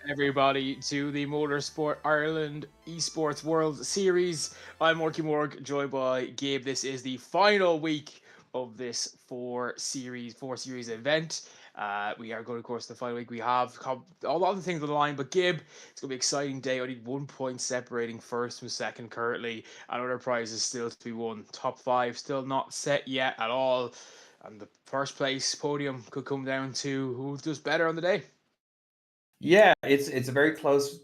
Everybody to the Motorsport Ireland Esports World Series. I'm Morky Morg, joined by Gabe. This is the final week of this four series event. We are going, of course, the final week. We have a lot of the things on the line, but Gabe, it's going to be an exciting day. Only 1 point separating first from second currently, and other prizes still to be won. Top five still not set yet at all, and the first place podium could come down to who does better on the day. Yeah, it's a very close.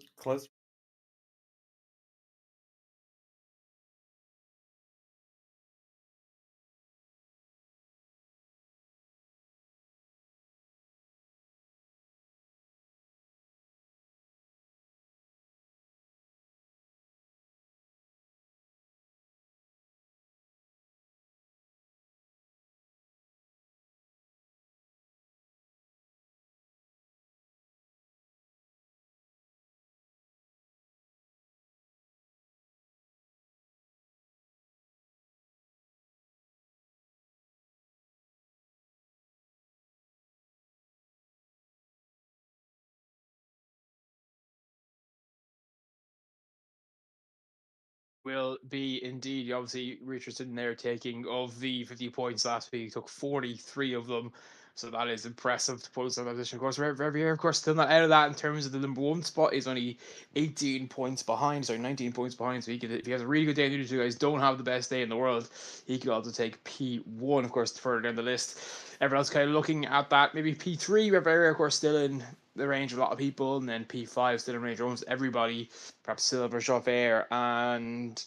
Will be indeed. Obviously, Richardson there taking of the 50 points last week, took 43 of them. So that is impressive to put us in that position. Of course, Revier, of course, still not out of that in terms of the number one spot. Is only 18 points behind, sorry, 19 points behind. So he could, if he has a really good day, and the two guys don't have the best day in the world, he could also take P1, of course, further down the list. Everyone else kind of looking at that. Maybe P3, Revier, of course, still in the range of a lot of people, and then P5 still in range of almost everybody. Perhaps Silver, Chauffeur, and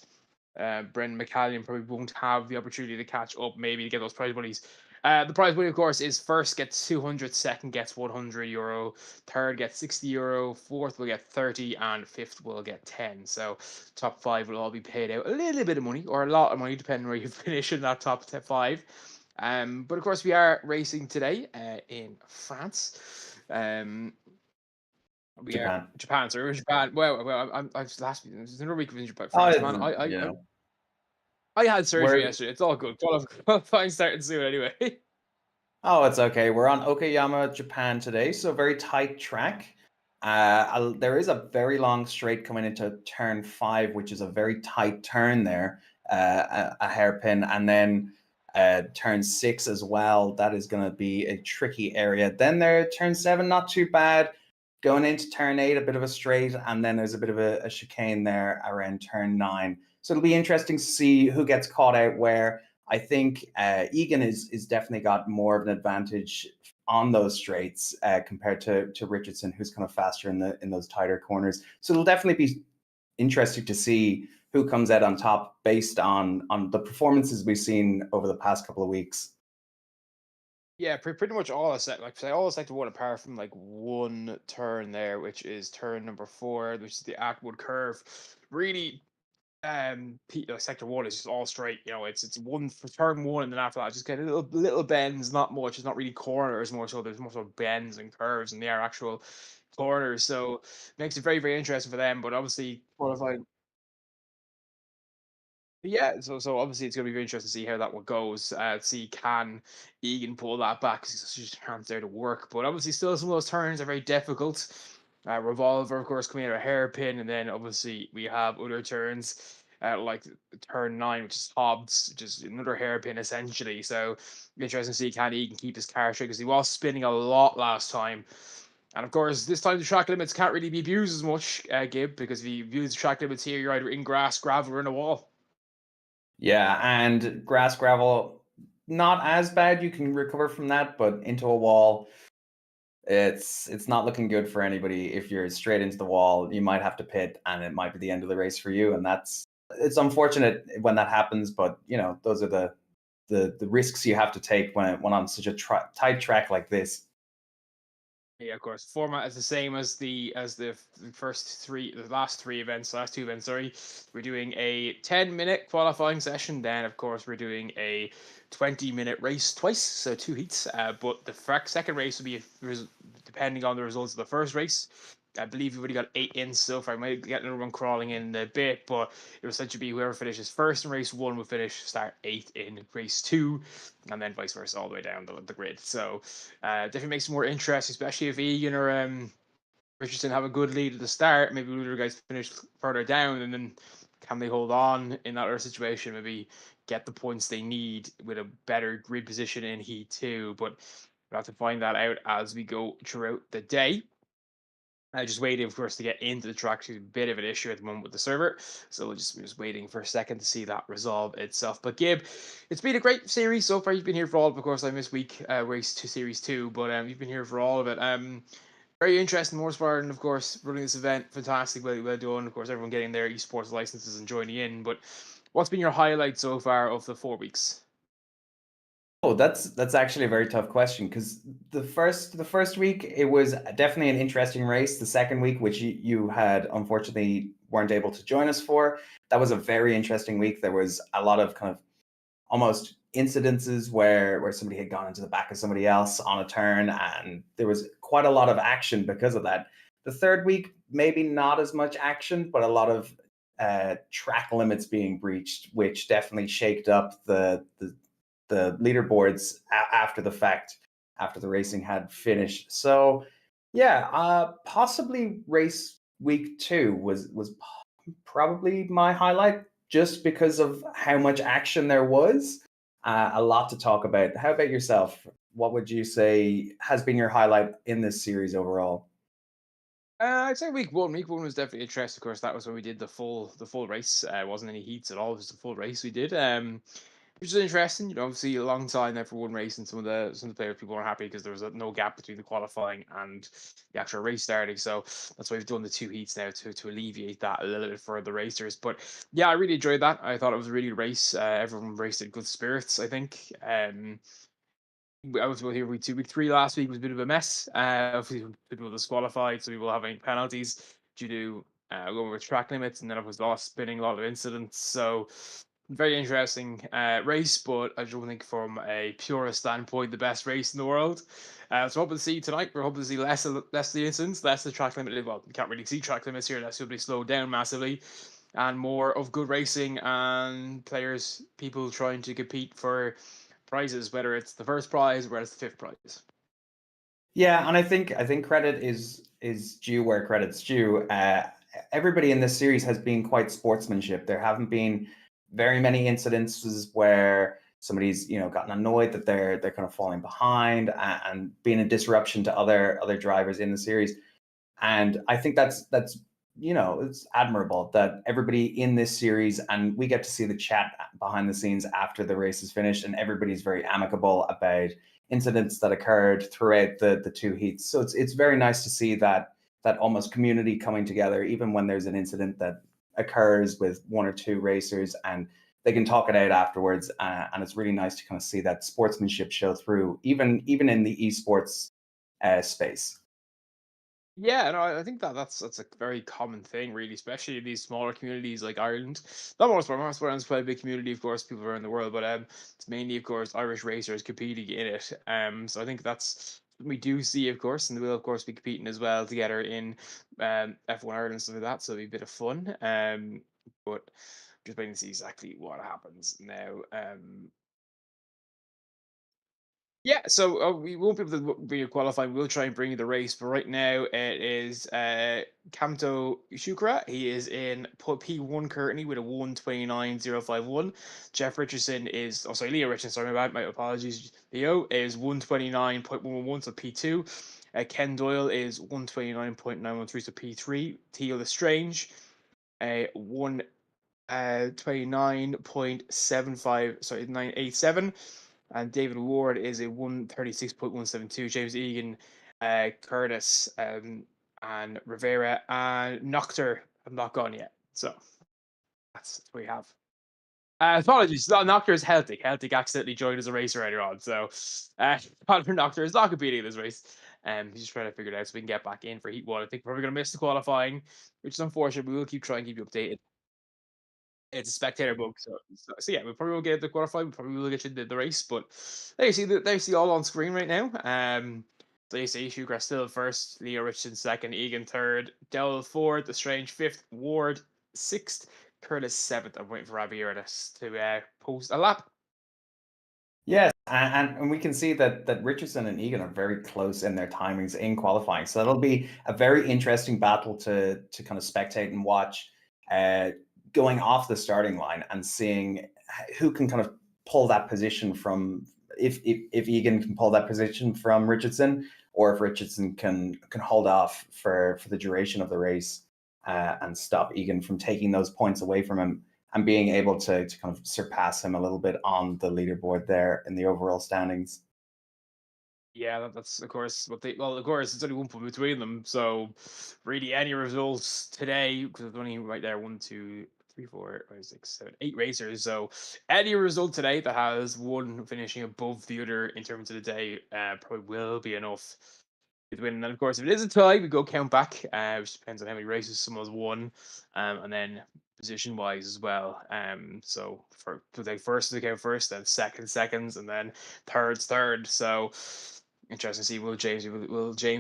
Brendan McCallion probably won't have the opportunity to catch up, maybe to get those prize monies. The prize money, of course, is first gets 200, second gets €100, third gets €60, fourth will get 30, and fifth will get 10. So top five will all be paid out a little bit of money or a lot of money, depending where you finish in that top five. But of course, we are racing today in France. We are Japan. Japan, sorry, we're Japan. Well, I was last week. There's another week in Japan, Oh, France, man. I had surgery we're yesterday. It's all good. Qualifying starting soon anyway. it's okay. We're on Okayama, Japan today, so very tight track. There is a very long straight coming into turn 5, which is a very tight turn there, a hairpin, and then turn 6 as well. That is going to be a tricky area. Then there, turn 7, not too bad. Going into turn 8, a bit of a straight, and then there's a bit of a chicane there around turn 9. So it'll be interesting to see who gets caught out where. I think Egan is definitely got more of an advantage on those straights compared to Richardson, who's kind of faster in those tighter corners. So it'll definitely be interesting to see who comes out on top based on the performances we've seen over the past couple of weeks. Yeah, pretty much all I said. Like say all sector one apart from like one turn there, which is turn number four, which is the Atwood curve. Really, sector one is just all straight. It's one for turn one, and then after that, just get a little bends, not much. It's not really corners, more so. There's more so bends and curves, and they are actual corners. So makes it very interesting for them. But obviously qualifying. Yeah, so obviously it's going to be very interesting to see how that one goes. See can Egan pull that back because he's just hands there to work. But obviously, still some of those turns are very difficult. Revolver, of course, coming out of hairpin, and then obviously we have other turns like turn 9, which is Hobbs, which is another hairpin essentially. So interesting to see can Egan keep his car straight because he was spinning a lot last time. And of course, this time the track limits can't really be abused as much, Gib, because if you abuse the track limits here, you're either in grass, gravel, or in a wall. Yeah, and grass gravel, not as bad. You can recover from that, but into a wall, it's not looking good for anybody. If you're straight into the wall, you might have to pit, and it might be the end of the race for you. And it's unfortunate when that happens, but those are the risks you have to take when on such a tight track like this. Yeah, of course. Format is the same as the last three events, last two events. Sorry, we're doing a 10-minute qualifying session. Then, of course, we're doing a 20-minute race twice, so two heats. But the second race will be depending on the results of the first race. I believe we've already got 8 in so far. I might get another one crawling in a bit, but it will essentially be whoever finishes first in race one will start 8 in race two, and then vice versa all the way down the grid. So definitely makes it more interesting, especially if Egan or Richardson have a good lead at the start. Maybe the other guys finish further down, and then can they hold on in that other situation? Maybe get the points they need with a better grid position in Heat 2. But we'll have to find that out as we go throughout the day. Just waiting, of course, to get into the track. It's a bit of an issue at the moment with the server, so we're just waiting for a second to see that resolve itself. But Gib, it's been a great series so far. You've been here for all of, course, I missed week race to series 2, but you've been here for all of it. Very interesting Motorsport, and of course, running this event, fantastic, well done. Of course, everyone getting their esports licenses and joining in. But what's been your highlight so far of the 4 weeks? Oh, that's actually a very tough question because the first week it was definitely an interesting race. The second week, which you had unfortunately weren't able to join us for, that was a very interesting week. There was a lot of kind of almost incidences where somebody had gone into the back of somebody else on a turn, and there was quite a lot of action because of that. The third week, maybe not as much action, but a lot of track limits being breached, which definitely shaked up the leaderboards after the fact, after the racing had finished. So yeah, possibly race week 2 was probably my highlight, just because of how much action there was. A lot to talk about. How about yourself? What would you say has been your highlight in this series overall? I'd say week one. Week one was definitely a test. Of course, that was when we did the full race. It wasn't any heats at all. It was the full race we did. Which is interesting. Obviously a long time there for one race, and some of the players people are happy because there was no gap between the qualifying and the actual race starting. So that's why we've done the two heats now to alleviate that a little bit for the racers. But yeah, I really enjoyed that. I thought it was a really good race. Everyone raced in good spirits, I think. I was here week 3 last week was a bit of a mess. Obviously, people disqualified, so people having penalties due to going with track limits, and then it was lost spinning, a lot of incidents. So very interesting race, but I don't think from a purist standpoint the best race in the world. So hoping to see tonight. We're hoping to see less of the incidents, less of the track limit. Well, you can't really see track limits here. That's going to be slowed down massively, and more of good racing and players, people trying to compete for prizes, whether it's the first prize or whether it's the fifth prize. Yeah, and I think credit is due where credit's due. Everybody in this series has been quite sportsmanship. There haven't been very many incidences where somebody's gotten annoyed that they're kind of falling behind and being a disruption to other drivers in the series. And I think that's it's admirable that everybody in this series, and we get to see the chat behind the scenes after the race is finished, and everybody's very amicable about incidents that occurred throughout the two heats. So it's very nice to see that almost community coming together, even when there's an incident that occurs with one or two racers, and they can talk it out afterwards. And it's really nice to kind of see that sportsmanship show through, even in the esports space. Yeah, no, I think that's a very common thing, really, especially in these smaller communities like Ireland. Not Motorsport is quite a big community, of course, people around the world, but it's mainly, of course, Irish racers competing in it. So I think that's we do see, of course, and we'll of course be competing as well together in F1 Ireland and stuff like that. So it'll be a bit of fun. But just waiting to see exactly what happens now. Yeah, so we won't be able to bring you qualifying. We'll try and bring you the race, but right now it is Kamto Shukra. He is in P1 currently with a 129.051. Jeff Richardson is, oh sorry, Leo Richardson, sorry, my apologies. Leo is 129.111, so P2. Ken Doyle is 129.913, so P3. Theo Lestrange, 29.75, sorry, 987. And David Ward is a 136.172. James Egan, Curtis, and Rivera and Noctur have not gone yet. So that's what we have. Apologies, Noctur is Celtic. Celtic accidentally joined as a racer earlier on. So Connor Noctur is not competing in this race. He's just trying to figure it out so we can get back in for Heat 1. I think we're probably going to miss the qualifying, which is unfortunate. We will keep trying to keep you updated. It's a spectator book, so yeah, we probably will get the qualify. We probably will get you the race, but there you see all on screen right now. So you see Sugar still first, Leo Richardson second, Egan third, Dell fourth, The Strange fifth, Ward sixth, Curtis seventh. I'm waiting for Rabier to post a lap. Yes, and we can see that Richardson and Egan are very close in their timings in qualifying. So that'll be a very interesting battle to kind of spectate and watch, uh, going off the starting line and seeing who can kind of pull that position from, if Egan can pull that position from Richardson, or if Richardson can hold off for the duration of the race, and stop Egan from taking those points away from him, and being able to kind of surpass him a little bit on the leaderboard there in the overall standings. Yeah, that's of course what they. Well, of course, it's only 1 point between them. So, really, any results today, because it's only right there 8 racers. So, any result today that has one finishing above the other in terms of the day, probably will be enough to win. And of course, if it is a tie, we go count back, which depends on how many races someone's won, and then position wise as well. So for the first to count first, then second seconds, and then third. So interesting to see will James,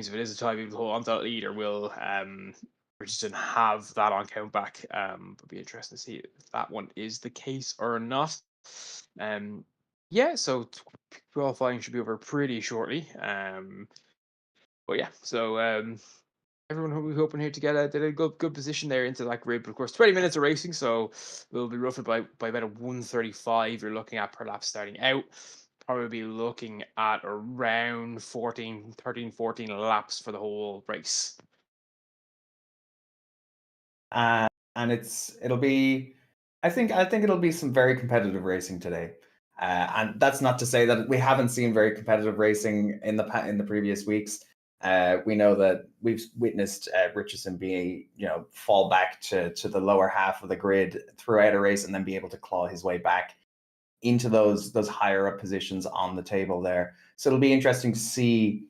if it is a tie, will hold on to that lead, or will Richardson have that on count back? It'll be interesting to see if that one is the case or not. Yeah, so qualifying should be over pretty shortly. But yeah, so everyone will be hoping here to get a good position there into that grid. But of course, 20 minutes of racing, so we'll be roughly by about a 135 you're looking at per lap starting out. Probably be looking at around 14 laps for the whole race. And it'll be, I think it'll be some very competitive racing today. And that's not to say that we haven't seen very competitive racing in the previous weeks. We know that we've witnessed Richardson be, fall back to the lower half of the grid throughout a race, and then be able to claw his way back into those higher up positions on the table there. So it'll be interesting to see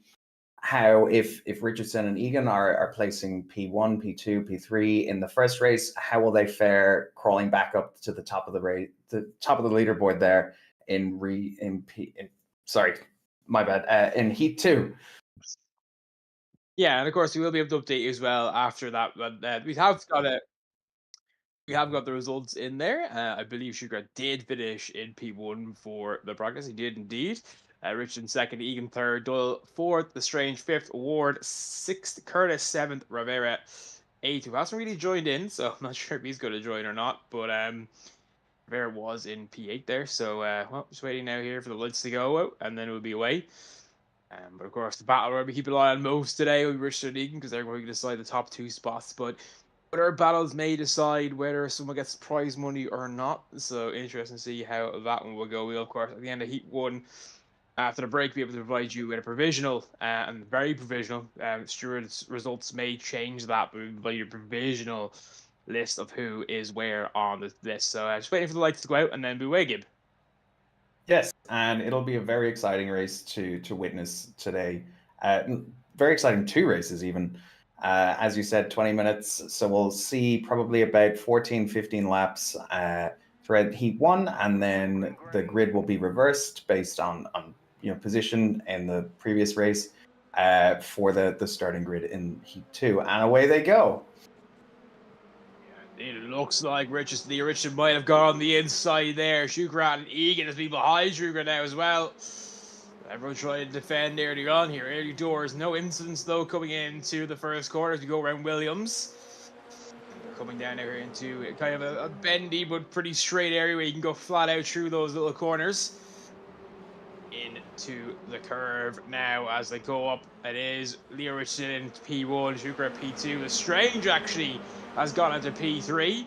how, if Richardson and Egan are placing P1, P2, P3 in the first race, how will they fare crawling back up to the top of the leaderboard there in Heat 2. Yeah, and of course we will be able to update you as well after that. But we have got the results in there. I believe Sugar did finish in P1 for the progress. He did indeed. Richardson second, Egan third, Doyle fourth, The Strange fifth, Ward sixth, Curtis seventh, Rivera eighth, who hasn't really joined in, so I'm not sure if he's going to join or not. But Rivera was in P8 there, so just waiting now here for the lights to go out, and then we'll be away. But of course, the battle where we keep an eye on most today will be Richardson and Egan, because they're going to decide the top two spots. But other battles may decide whether someone gets prize money or not. So interesting to see how that one will go. We'll, of course, at the end of Heat 1, after the break, be able to provide you with a provisional, and very provisional. Stuart's results may change that, but we'll provide you a provisional list of who is where on the list. So just waiting for the lights to go out, and then be away, Gib. Yes, and it'll be a very exciting race to witness today. Very exciting two races even. As you said, 20 minutes. So we'll see probably about 14, 15 laps throughout Heat 1, and then the grid will be reversed based on position in the previous race for the starting grid in Heat 2. And away they go. It looks like Richardson might have gone on the inside there. Shukrat and Egan has been behind Shukrat now as well. Everyone trying to defend early on here. Early doors. No incidents though coming into the first quarter as we go around Williams. We're coming down here into kind of a bendy but pretty straight area where you can go flat out through those little corners. Into the curve now as they go up. It is Leo Richardson in P1, Shukrat P2. The Strange actually has gone into P3.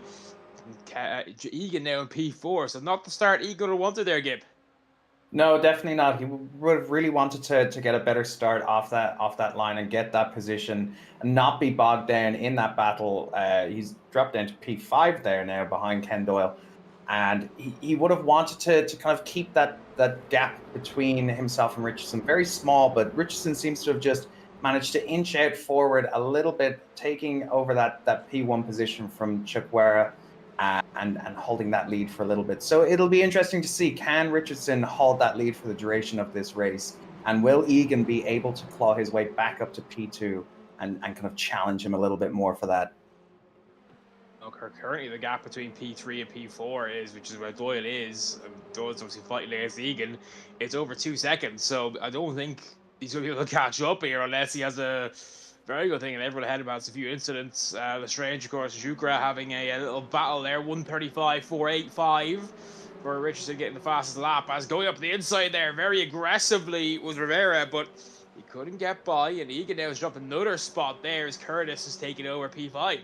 Egan now in P4, so not the start Egan would have wanted there, Gib. No, definitely not. He would have really wanted to get a better start off that line and get that position and not be bogged down in that battle. He's dropped down to P5 there now behind Ken Doyle, and he would have wanted to kind of keep that gap between himself and Richardson very small, but Richardson seems to have just managed to inch out forward a little bit, taking over that P1 position from Chukwara. And holding that lead for a little bit. So it'll be interesting to see, can Richardson hold that lead for the duration of this race? And will Egan be able to claw his way back up to P2 and kind of challenge him a little bit more for that? Currently the gap between P3 and P4 is, which is where Doyle is, and Doyle's obviously fighting against Egan, it's over 2 seconds. So I don't think he's going to be able to catch up here unless he has a very good thing. And everyone ahead about a few incidents. Lestrange, of course, Jukra having a little battle there, 135.485 for Richardson getting the fastest lap. As going up the inside there very aggressively was Rivera, but he couldn't get by. And Egan now has dropped another spot there as Curtis is taking over P5.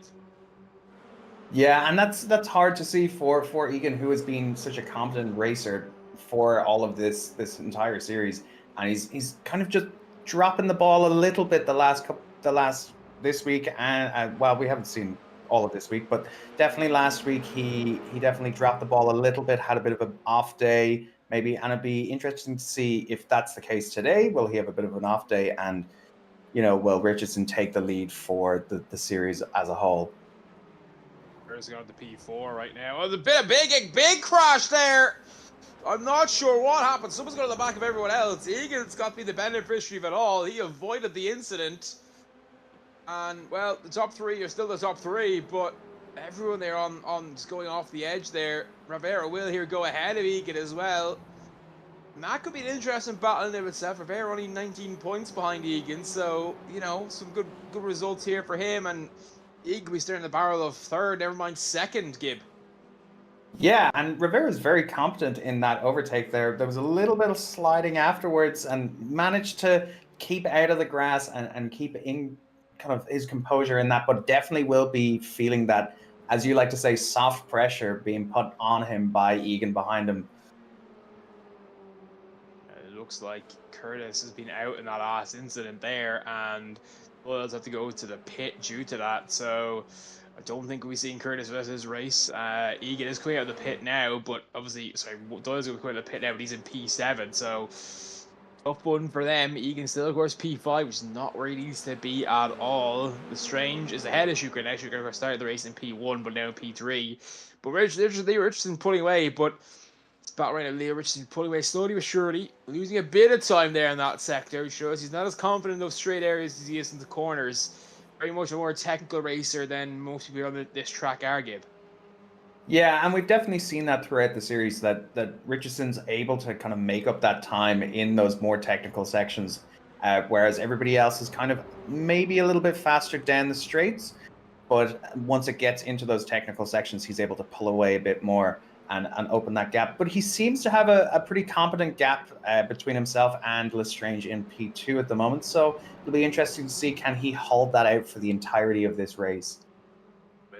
Yeah, and that's hard to see for Egan, who has been such a competent racer for all of this entire series, and he's kind of just dropping the ball a little bit this week, and well, we haven't seen all of this week, but definitely last week he definitely dropped the ball a little bit, had a bit of an off day maybe, and it'd be interesting to see if that's the case today. Will he have a bit of an off day, and will Richardson take the lead for the series as a whole? Where's going to P4 right now? Oh, the big crash there. I'm not sure what happened. Someone's got on the back of everyone else. Egan's got to be the beneficiary of it all. He avoided the incident. And, well, the top three are still the top three, but everyone there on just going off the edge there. Rivera will here go ahead of Egan as well. And that could be an interesting battle in and of itself. Rivera only 19 points behind Egan, so, some good results here for him. And Egan be staring the barrel of third, never mind second, Gib. Yeah, and Rivera's very competent in that overtake there. There was a little bit of sliding afterwards and managed to keep out of the grass and keep in kind of his composure in that, but definitely will be feeling that, as you like to say, soft pressure being put on him by Egan behind him. It looks like Curtis has been out in that last incident there, and Doyle's have to go to the pit due to that. So I don't think we've seen Curtis versus his race. Egan is coming out of the pit now, but obviously, Doyle's going to come out of the pit now, but he's in P7, so tough one for them. Egan still, of course, P5, which is not where he needs to be at all. Lestrange is ahead of Shuker now. Shuker, of course, started the race in P1, but now in P3. But Richardson pulling away, but it's about right now. Leo Richardson pulling away slowly but surely, losing a bit of time there in that sector. He shows he's not as confident in those straight areas as he is in the corners. Very much a more technical racer than most people on this track are, Gib. Yeah, and we've definitely seen that throughout the series that Richardson's able to kind of make up that time in those more technical sections, whereas everybody else is kind of maybe a little bit faster down the straights. But once it gets into those technical sections, he's able to pull away a bit more and open that gap. But he seems to have a pretty competent gap between himself and Lestrange in P2 at the moment. So it'll be interesting to see, can he hold that out for the entirety of this race?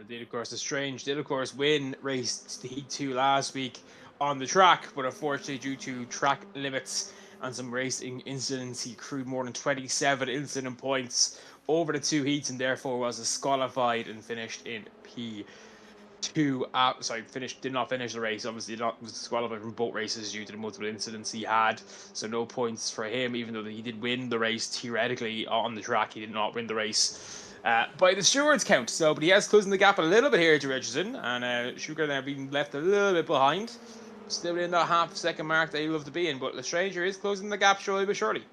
Did of course Lestrange did of course win race Heat 2 last week on the track, but unfortunately due to track limits and some racing incidents, he accrued more than 27 incident points over the 2 heats and therefore was disqualified and finished in P2. Did not finish the race. Obviously, was disqualified from both races due to the multiple incidents he had. So no points for him, even though he did win the race theoretically on the track. He did not win the race by the stewards' count. But he has closing the gap a little bit here to Richardson, and Sugar now being left a little bit behind. Still in that half-second mark that he love to be in, but Lestrange is closing the gap slowly but surely.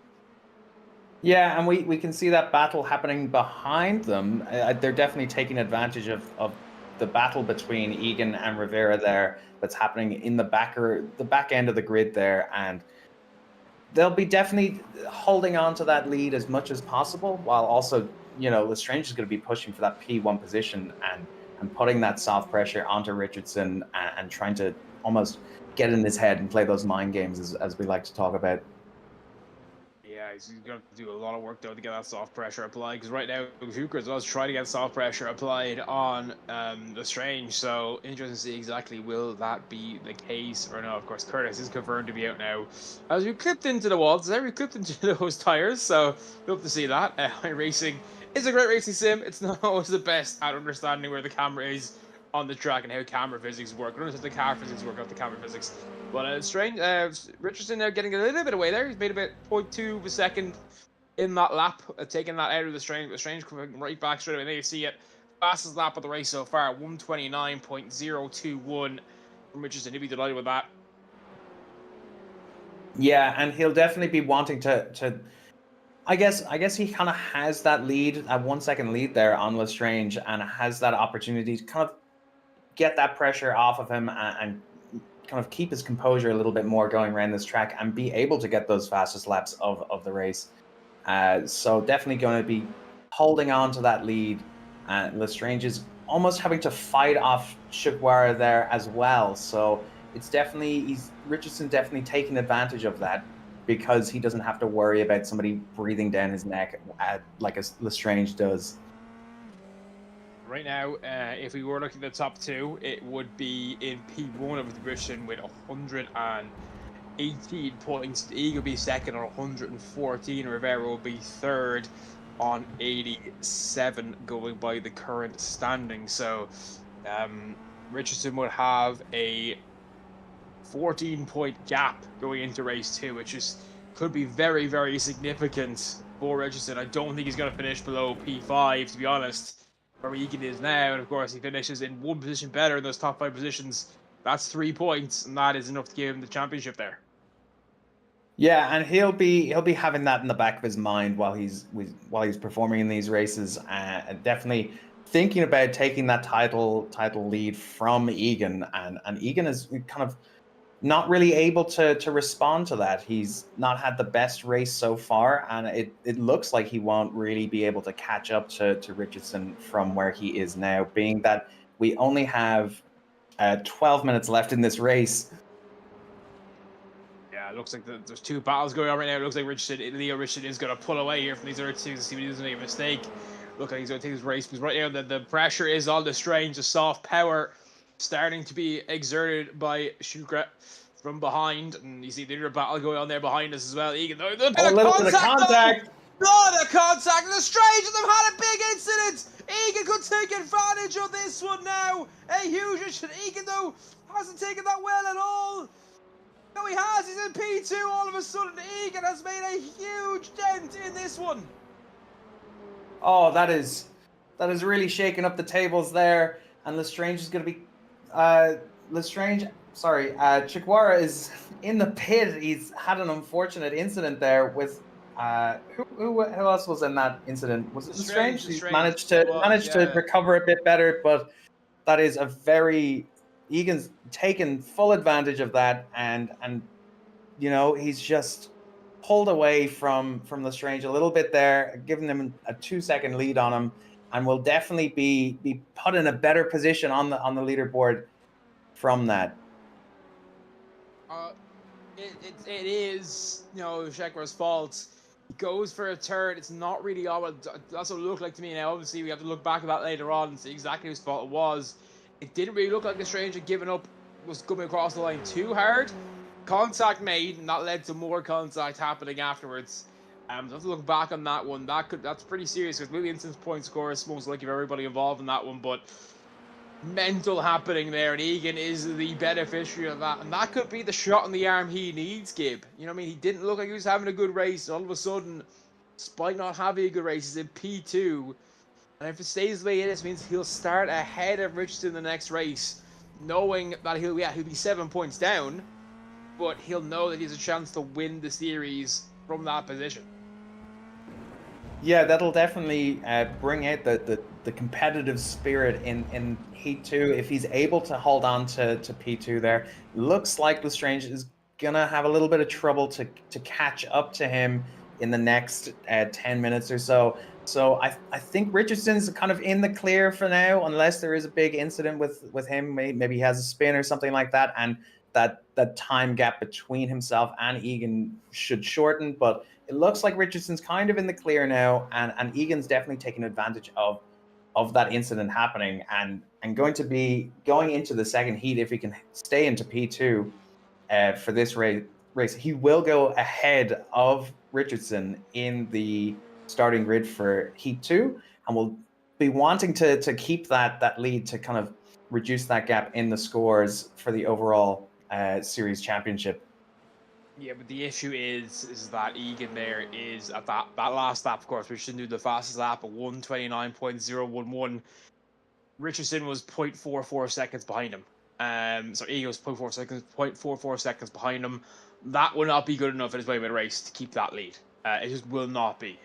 Yeah, and we can see that battle happening behind them. They're definitely taking advantage of the battle between Egan and Rivera there that's happening in the back end of the grid there, and they'll be definitely holding on to that lead as much as possible, while also, Lestrange is going to be pushing for that P1 position and putting that soft pressure onto Richardson and trying to almost get in his head and play those mind games, as we like to talk about. Yeah, he's going to do a lot of work, though, to get that soft pressure applied. Because right now, Hooker as well is trying to get soft pressure applied on Lestrange. So, interesting to see exactly will that be the case or not. Of course, Curtis is confirmed to be out now. As we clipped into the walls, we clipped into those tires. So, love to see that. Racing is a great racing sim. It's not always the best at understanding where the camera is on the track and how camera physics work. I don't know if the car physics work, not the camera physics. But it's strange. Richardson now getting a little bit away there. He's made about 0.2 of a second in that lap, taking that out of the Strange. But Strange coming right back straight away. There you see it. Fastest lap of the race so far, 129.021 from Richardson. He'll be delighted with that. Yeah, and he'll definitely be wanting to I guess he kind of has that lead, that 1 second lead there on Lestrange, and has that opportunity to kind of get that pressure off of him and kind of keep his composure a little bit more going around this track and be able to get those fastest laps of the race. So definitely going to be holding on to that lead. Lestrange is almost having to fight off Chiguara there as well. So it's definitely, Richardson definitely taking advantage of that because he doesn't have to worry about somebody breathing down his neck like Lestrange does. Right now, if we were looking at the top two, it would be in P1 of the Britain with 118 points. Eagle would be second on 114. Rivera will be third on 87, going by the current standing. So Richardson would have a 14-point gap going into race 2, which could be very, very significant for Richardson. I don't think he's going to finish below P5, to be honest, where Egan is now. And of course, he finishes in one position better in those top 5 positions. That's 3 points, and that is enough to give him the championship there. Yeah, and he'll be having that in the back of his mind while he's performing in these races, and definitely thinking about taking that title lead from Egan, and Egan is kind of not really able to respond to that. He's not had the best race so far, and it looks like he won't really be able to catch up to Richardson from where he is now, being that we only have 12 minutes left in this race. Yeah, it looks like there's 2 battles going on right now. It looks like Leo Richardson is going to pull away here from these other 2 to see if he doesn't make a mistake. Look like he's going to take this race because right now the pressure is on Lestrange. The soft power starting to be exerted by Shukra from behind, and you see the other battle going on there behind us as well. Egan, a little bit of contact. Not a contact. Lestrange and they've had a big incident. Egan could take advantage of this one now. A huge incident. Egan though hasn't taken that well at all. No, he has. He's in P2. All of a sudden, Egan has made a huge dent in this one. Oh, that is really shaking up the tables there. And Lestrange is going to be Chiguara is in the pit. He's had an unfortunate incident there with who else was in that incident? Was it Lestrange? He managed to recover a bit better, but that is a very Egan's taken full advantage of that, and you know, he's just pulled away from Lestrange a little bit there, giving them a 2-second lead on him, and will definitely be put in a better position on the leaderboard from that. It is, you know, Chiguara's fault. He goes for a turn. It's not really all. That's what it looked like to me. Now, obviously, we have to look back at that later on and see exactly whose fault it was. It didn't really look like Lestrange had given up, was coming across the line too hard. Contact made, and that led to more contact happening afterwards. So have to look back on that one. That's pretty serious because Willie Inson's point score is most likely everybody involved in that one, but mental happening there, and Egan is the beneficiary of that, and that could be the shot in the arm he needs, Gib. You know what I mean? He didn't look like he was having a good race. All of a sudden, despite not having a good race, he's in P2. And if it stays the way it is, means he'll start ahead of Richardson in the next race, knowing that he'll be 7 points down, but he'll know that he has a chance to win the series from that position. Yeah, that'll definitely bring out the competitive spirit in Heat 2. If he's able to hold on to P2 there, looks like Lestrange is gonna have a little bit of trouble to catch up to him in the next 10 minutes or so. So I think Richardson's kind of in the clear for now, unless there is a big incident with him. Maybe he has a spin or something like that, and that time gap between himself and Egan should shorten. But it looks like Richardson's kind of in the clear now, and Egan's definitely taking advantage of that incident happening, and going to be going into the second heat if he can stay into P2 for this race. He will go ahead of Richardson in the starting grid for Heat 2, and will be wanting to keep that lead to kind of reduce that gap in the scores for the overall series championship. Yeah, but the issue is that Egan there is at that last lap, of course, Richardson did the fastest lap at 1:29.011. Richardson was 0.44 seconds behind him. So Egan was 0.44 seconds behind him. That will not be good enough in his way with a race to keep that lead. It just will not be.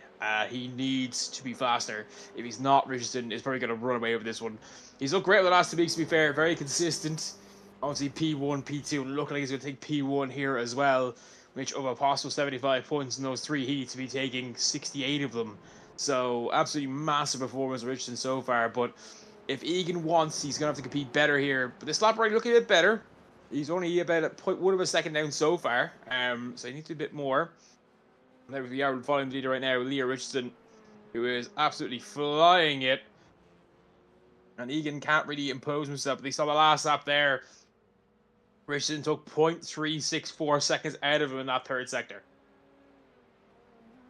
He needs to be faster. If he's not, Richardson is probably going to run away with this one. He's looked great over the last 2 weeks, to be fair. Very consistent. Obviously, P1, P2, looking like he's going to take P1 here as well, which of a possible 75 points in those 3 heats, to be taking 68 of them. So, absolutely massive performance of Richardson so far. But if Egan wants, he's going to have to compete better here. But this lap already looking a bit better. He's only about a 0.1 of a second down so far. So he needs to do a bit more. There we are following the leader right now, Leah Richardson, who is absolutely flying it. And Egan can't really impose himself. But they saw the last lap there. Richardson took 0.364 seconds out of him in that third sector.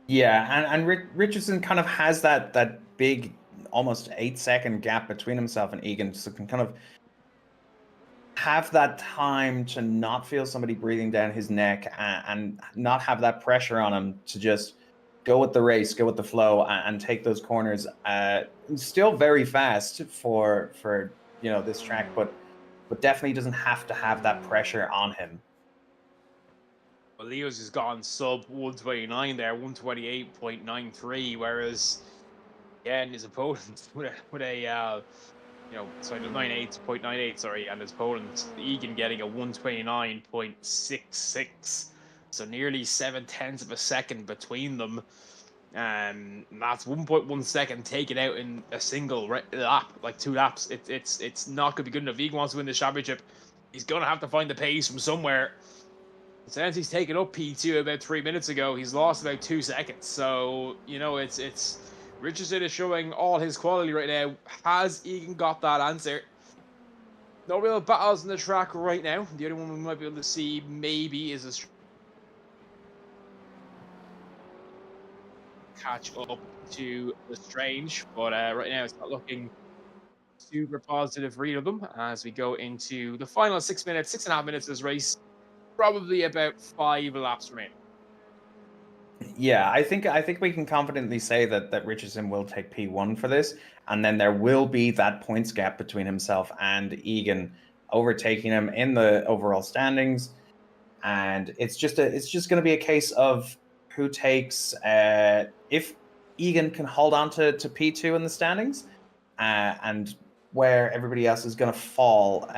Yeah, and Richardson kind of has that big, almost 8-second gap between himself and Egan, so can kind of have that time to not feel somebody breathing down his neck and not have that pressure on him to just go with the race, go with the flow, and take those corners. Still very fast for this track, but definitely doesn't have to have that pressure on him. Well, Leo's has gone sub 129 there, 128.93, whereas again his opponent with a 98.98, sorry, and his opponent Egan getting a 129.66, so nearly 7/10 of a second between them. That's 1.1 second taken out in a single lap, like 2 laps. It's not going to be good enough. If Egan wants to win the championship, he's going to have to find the pace from somewhere. Since he's taken up P2 about 3 minutes ago, he's lost about 2 seconds. So, it's Richardson is showing all his quality right now. Has Egan got that answer? No real battles on the track right now. The only one we might be able to see maybe is a catch up to the Strange, but right now it's not looking super positive for either of them as we go into the final 6 minutes, 6.5 minutes of this race. Probably about 5 laps remaining. Yeah, I think we can confidently say that Richardson will take P1 for this, and then there will be that points gap between himself and Egan, overtaking him in the overall standings, and it's just going to be a case of who takes if Egan can hold on to P2 in the standings, and where everybody else is going to fall,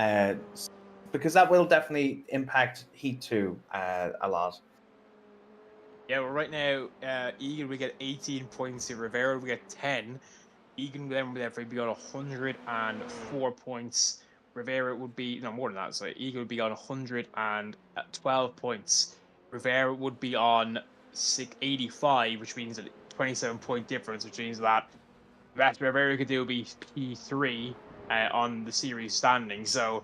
because that will definitely impact Heat 2 a lot. Yeah, well, right now, Egan will get 18 points. Rivera will get 10. Egan then would therefore be on 104 points. Rivera would be, no, more than that. So Egan would be on 112 points. Rivera would be on 85, which means a 27-point difference, which means that the best Rivera could do would be P3 on the series standing. So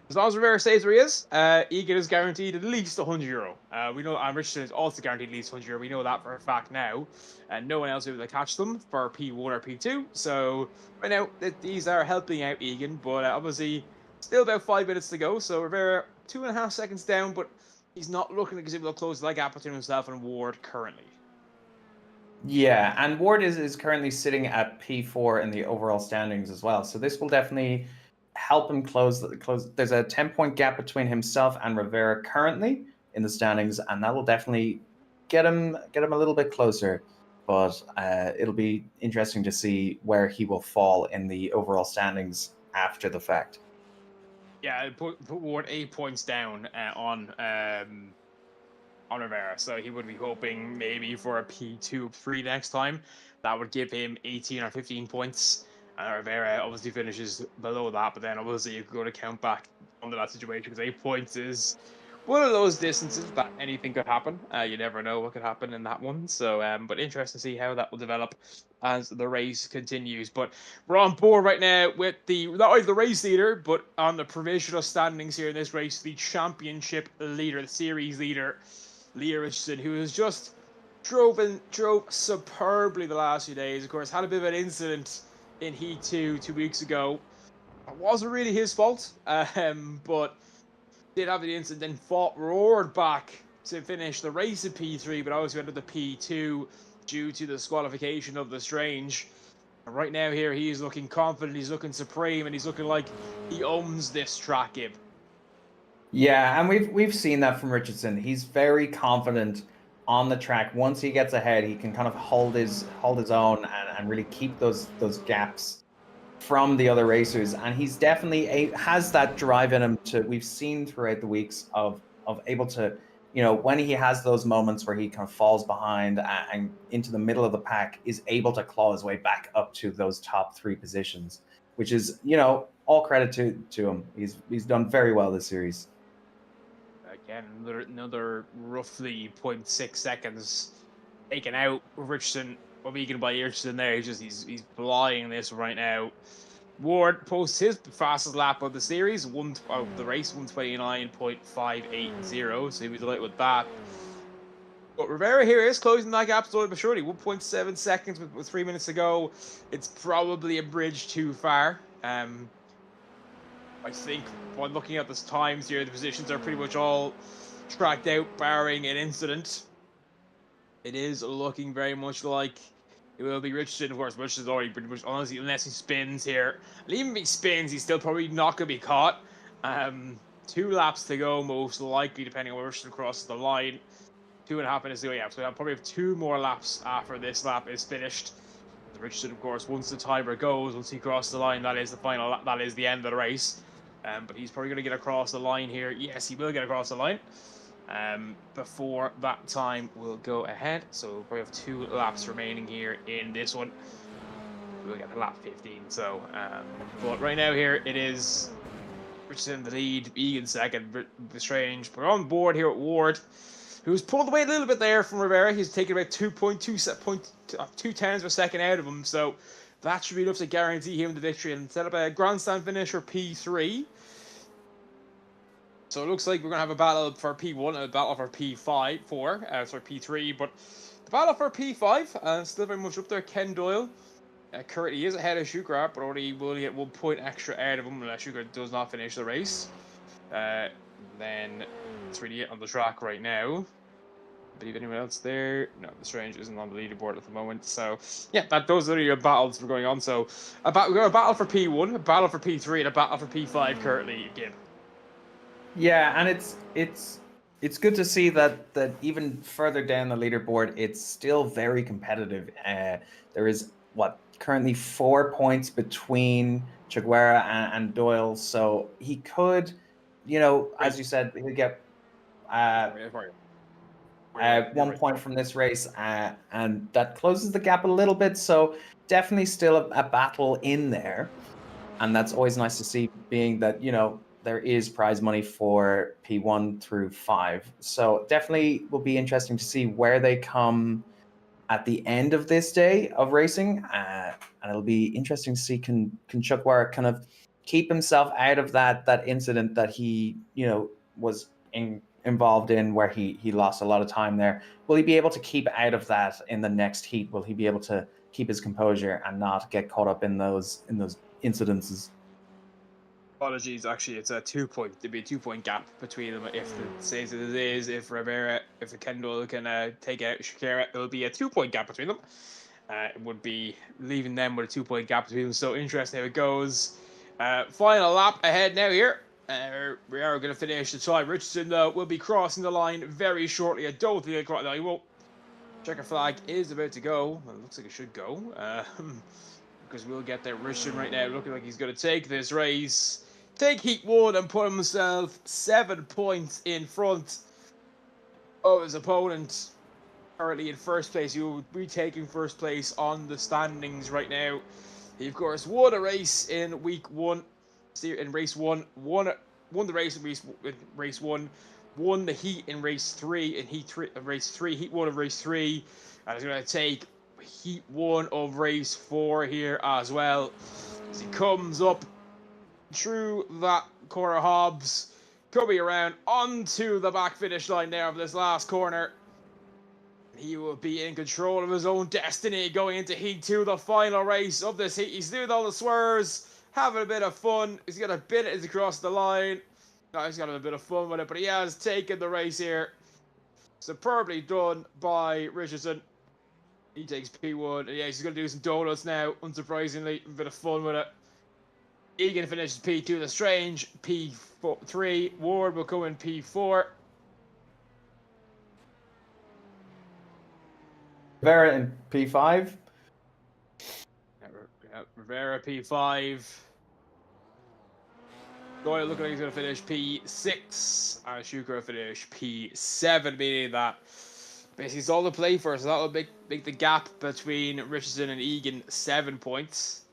as long as Rivera stays where he is, Egan is guaranteed at least €100. We know, and Richardson is also guaranteed at least €100. We know that for a fact now, and no one else will be able to catch them for P1 or P2. So right now, these are helping out Egan, but obviously still about 5 minutes to go. So Rivera 2.5 seconds down, but he's not looking like he's able to close that gap between himself and Ward currently. Yeah, and Ward is currently sitting at P4 in the overall standings as well. So this will definitely help him close. There's a 10-point gap between himself and Rivera currently in the standings, and that will definitely get him a little bit closer. But it'll be interesting to see where he will fall in the overall standings after the fact. Yeah, put Ward 8 points down on Rivera, so he would be hoping maybe for a P2 3 next time. That would give him 18 or 15 points. And Rivera obviously finishes below that, but then obviously you could go to count back under that situation because 8 points is one of those distances that anything could happen. You never know what could happen in that one. So, but interesting to see how that will develop as the race continues. But we're on board right now with not only the race leader, but on the provisional standings here in this race, the championship leader, the series leader, Leah Richardson, who has just drove superbly the last few days. Of course, had a bit of an incident in Heat 2 weeks ago. It wasn't really his fault, but did have the incident, then roared back to finish the race at P3, but obviously went to the P2 due to the disqualification of the Strange. And right now here, he is looking confident, he's looking supreme, and he's looking like he owns this track, Gib. Yeah, and we've seen that from Richardson. He's very confident on the track. Once he gets ahead, he can kind of hold his own and really keep those gaps from the other racers. And he's definitely has that drive in him to, we've seen throughout the weeks of able to, you know, when he has those moments where he kind of falls behind and into the middle of the pack, is able to claw his way back up to those top 3 positions, which is, you know, all credit to him. He's done very well this series. Again, another roughly 0.6 seconds taken out. Richardson, O'Megan by Richardson there. He's flying this right now. Ward posts his fastest lap of the series, of the race, 129.580. So he was delighted with that. But Rivera here is closing that gap slowly but surely. 1.7 seconds with 3 minutes to go. It's probably a bridge too far. I think when looking at the times here, the positions are pretty much all tracked out, barring an incident. It is looking very much like it will be Richardson. Of course, Richardson's already pretty much, honestly, unless he spins here. And even if he spins, he's still probably not going to be caught. 2 laps to go, most likely, depending on where Richardson crosses the line. 2.5 minutes to go, yeah. So I'll probably have 2 more laps after this lap is finished. Richardson, of course, once the timer goes, once he crosses the line, that is the final lap, that is the end of the race. But he's probably going to get across the line here. Yes, he will get across the line. Before that time will go ahead. So we'll probably have 2 laps remaining here in this one. We'll get to lap 15. So, but right now here, it is Richardson in the lead, Egan second, Strange. We're on board here at Ward, who's pulled away a little bit there from Rivera. He's taken about 2 tenths of a second out of him. So that should be enough to guarantee him the victory and set up a grandstand finish for P3. So it looks like we're going to have a battle for P1 and a battle for P3. But the battle for P5, still very much up there. Ken Doyle currently is ahead of Sugar, but only will get 1 point extra out of him unless Sugar does not finish the race. Then it's really it on the track right now. I believe anyone else there? No, the Strange isn't on the leaderboard at the moment. So yeah, those are your battles we're going on. So we've got a battle for P1, a battle for P3, and a battle for P5 currently again. Yeah, and it's good to see that even further down the leaderboard, it's still very competitive. There is currently 4 points between Chiguera and Doyle, so he could, you know, as you said, he'll get 1 point from this race, and that closes the gap a little bit. So definitely still a battle in there, and that's always nice to see, being that, you know, there is prize money for P1 through 5. So definitely will be interesting to see where they come at the end of this day of racing. And it'll be interesting to see, can Chukwara kind of keep himself out of that incident that he, you know, was involved in, where he lost a lot of time there. Will he be able to keep out of that in the next heat? Will he be able to keep his composure and not get caught up in those incidences? Apologies, actually, it's a 2 point. There'd be a 2 point gap between them if it says it is. If Rivera, if the Kendall can take out Shakira, it'll be a 2 point gap between them. It would be leaving them with a 2 point gap between them. So interesting how it goes. Final lap ahead now here. We are going to finish the time. Richardson, though, will be crossing the line very shortly. I don't think he won't. Checker flag is about to go. Well, it looks like it should go. Because we'll get there. Richardson right now looking like he's going to take this race. Take Heat 1 and put himself 7 points in front of his opponent. Currently in first place. He will be taking first place on the standings right now. He, of course, won a race in week 1. In race 1. Won the race in race 1. Won the heat in race 3. In race 3. Heat 1 of race 3. And he's going to take Heat 1 of race 4 here as well. As he comes up through that corner, Hobbs coming around onto the back finish line there of this last corner. He will be in control of his own destiny going into Heat 2, the final race of this heat. He's doing all the swerves, having a bit of fun. He's got a bit as he crosses the line. No, he's got a bit of fun with it, but he has taken the race here. Superbly done by Richardson. He takes P1. And yeah, he's going to do some donuts now, unsurprisingly. A bit of fun with it. Egan finishes P2. The Strange, P3. Ward will come in P4. Rivera in P5. Rivera P5. Doyle looking like he's going to finish P6. And Schuker will finish P7, meaning that basically it's all to play for. So that'll make the gap between Richardson and Egan 7 points.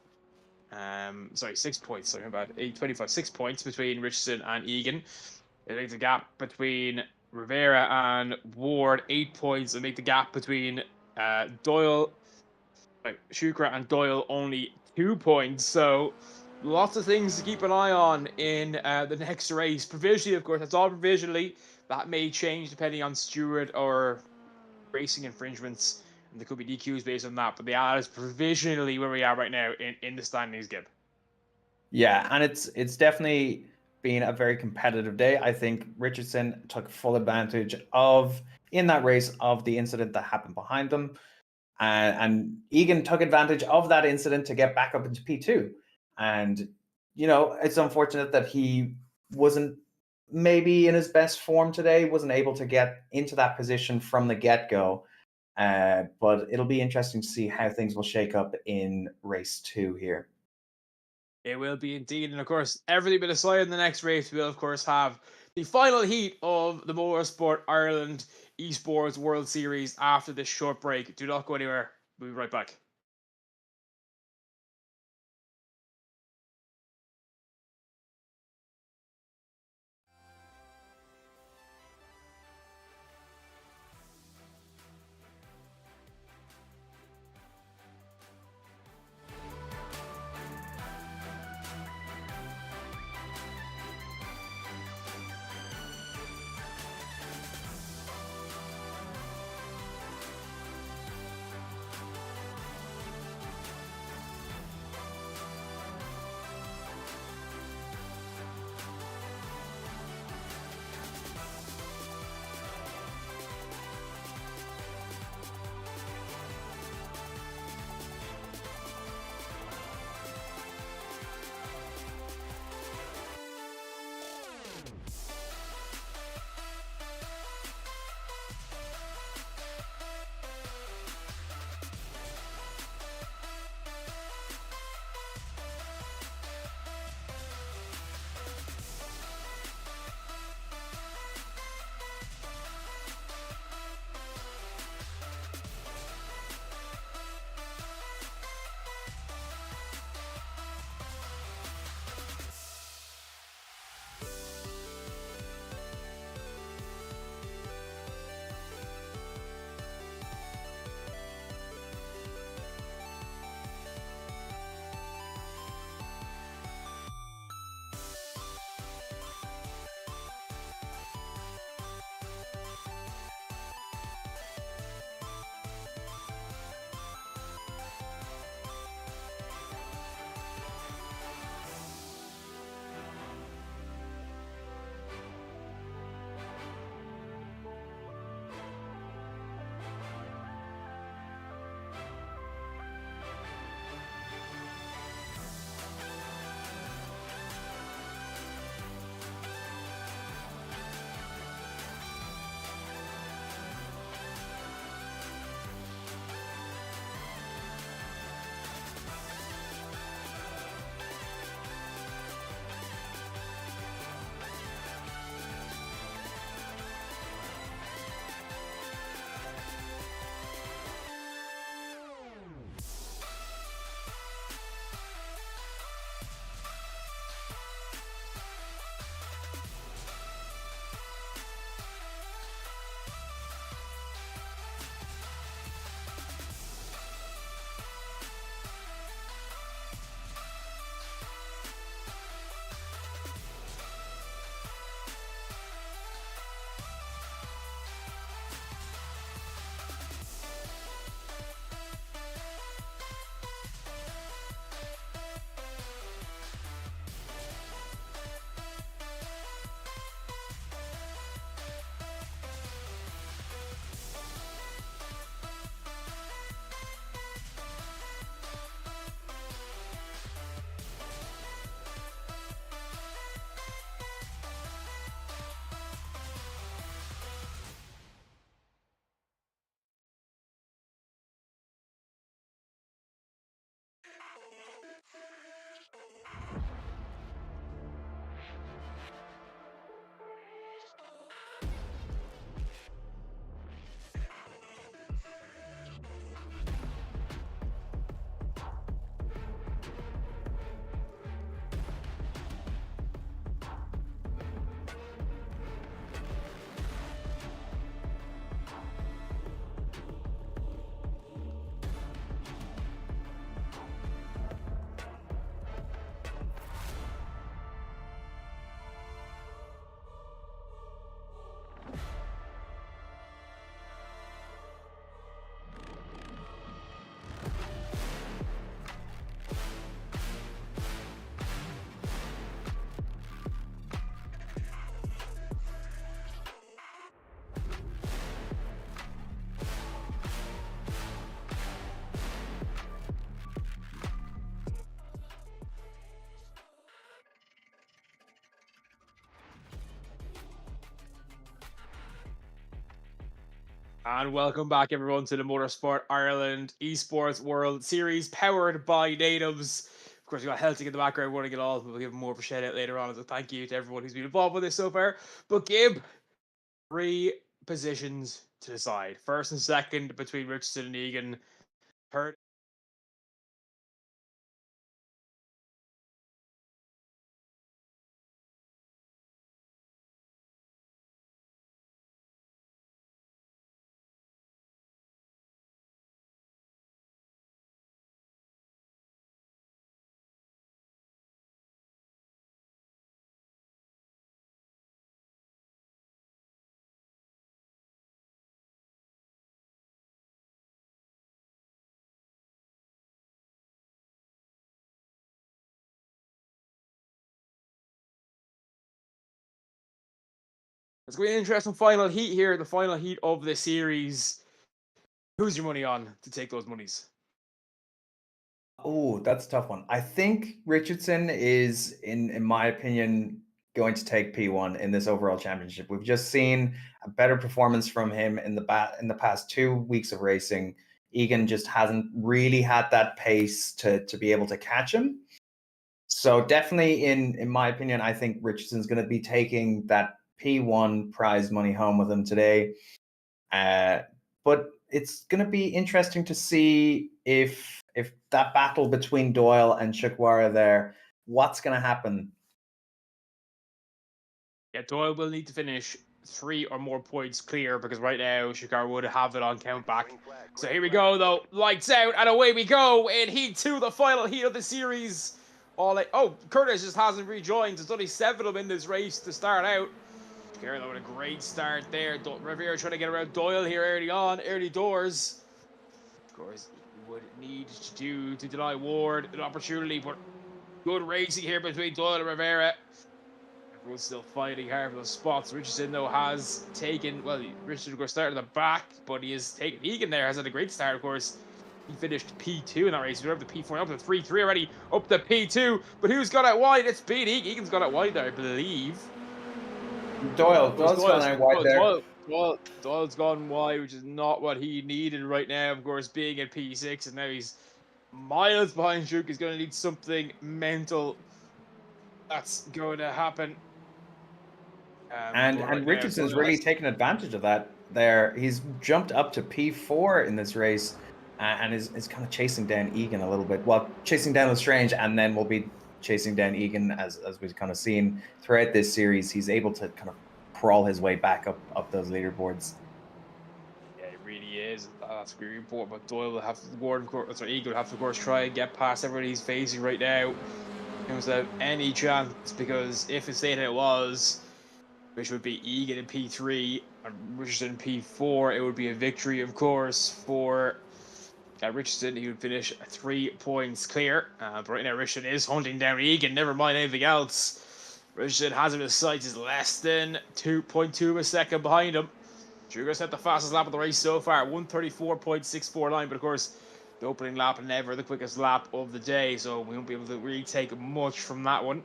Sorry, 6 points. Sorry about 825. 6 points between Richardson and Egan. It makes the gap between Rivera and Ward 8 points. It make the gap between Doyle, Schuker and Doyle only 2 points. So lots of things to keep an eye on in the next race. Provisionally, of course, that's all provisionally. That may change depending on steward or racing infringements. And there could be DQs based on that. But that is provisionally where we are right now in the standings, Gib. Yeah, and it's definitely been a very competitive day. I think Richardson took full advantage of, in that race, of the incident that happened behind them. And Egan took advantage of that incident to get back up into P2. And, it's unfortunate that he wasn't maybe in his best form today, wasn't able to get into that position from the get-go. But it'll be interesting to see how things will shake up in race 2 here. It will be indeed. And of course, everything but aside in the next race, we'll of course have the final heat of the Motorsport Ireland Esports World Series after this short break. Do not go anywhere. We'll be right back. And welcome back, everyone, to the Motorsport Ireland Esports World Series, powered by Nativz. Of course, we've got Heltic in the background running it all, but we'll give him more of a shout out later on as a thank you to everyone who's been involved with this so far. But Gib, 3 positions to decide. First and second between Richardson and Egan. Third. It's going to be an interesting final heat here, the final heat of the series. Who's your money on to take those monies? Oh, that's a tough one. I think Richardson is, in my opinion, going to take P1 in this overall championship. We've just seen a better performance from him in the past 2 weeks of racing. Egan just hasn't really had that pace to be able to catch him. So definitely, in my opinion, I think Richardson's going to be taking that P1 prize money home with him today. But it's going to be interesting to see if that battle between Doyle and Chukwara there, what's going to happen. Yeah, Doyle will need to finish 3 or more points clear because right now Shikar would have it on count back. So here we go though, lights out and away we go in Heat 2, the final heat of the series. Curtis just hasn't rejoined. There's only 7 of them in this race to start out. Shikar though with a great start there. Rivera trying to get around Doyle here early doors. Of course, he would need to deny Ward an opportunity, but good racing here between Doyle and Rivera. Everyone's still fighting hard for those spots. Richardson, though, has taken... Well, Richardson, of course, started at the back, but he has taken... Egan there has had a great start, of course. He finished P2 in that race. We're up to P4, up to 3-3 already. Up to P2. But who's got it wide? It's Pete. Egan's got it wide there, I believe. Doyle's gone out wide there. Doyle's gone wide, which is not what he needed right now, of course, being at P6. And now he's miles behind Juke. He's going to need something mental. That's going to happen. And Richardson's really taken advantage of that there. He's jumped up to P4 in this race and is kind of chasing down Egan a little bit. Well, chasing down Lestrange, and then will be chasing down Egan as we've kind of seen throughout this series. He's able to kind of crawl his way back up those leaderboards. Yeah, it really is. That's very important. But Doyle will have to, Egan will have to, of course, try and get past everybody he's facing right now. He doesn't have any chance, because if it stayed it was, which would be Egan in P3 and Richardson in P4, it would be a victory, of course, for Richardson. He would finish 3 points clear. But right now, Richardson is hunting down Egan. Never mind anything else. Richardson has him in his sights. Is less than 2.2 of a second behind him. Sugar set the fastest lap of the race so far, 134.649. But of course, the opening lap never the quickest lap of the day, so we won't be able to really take much from that one.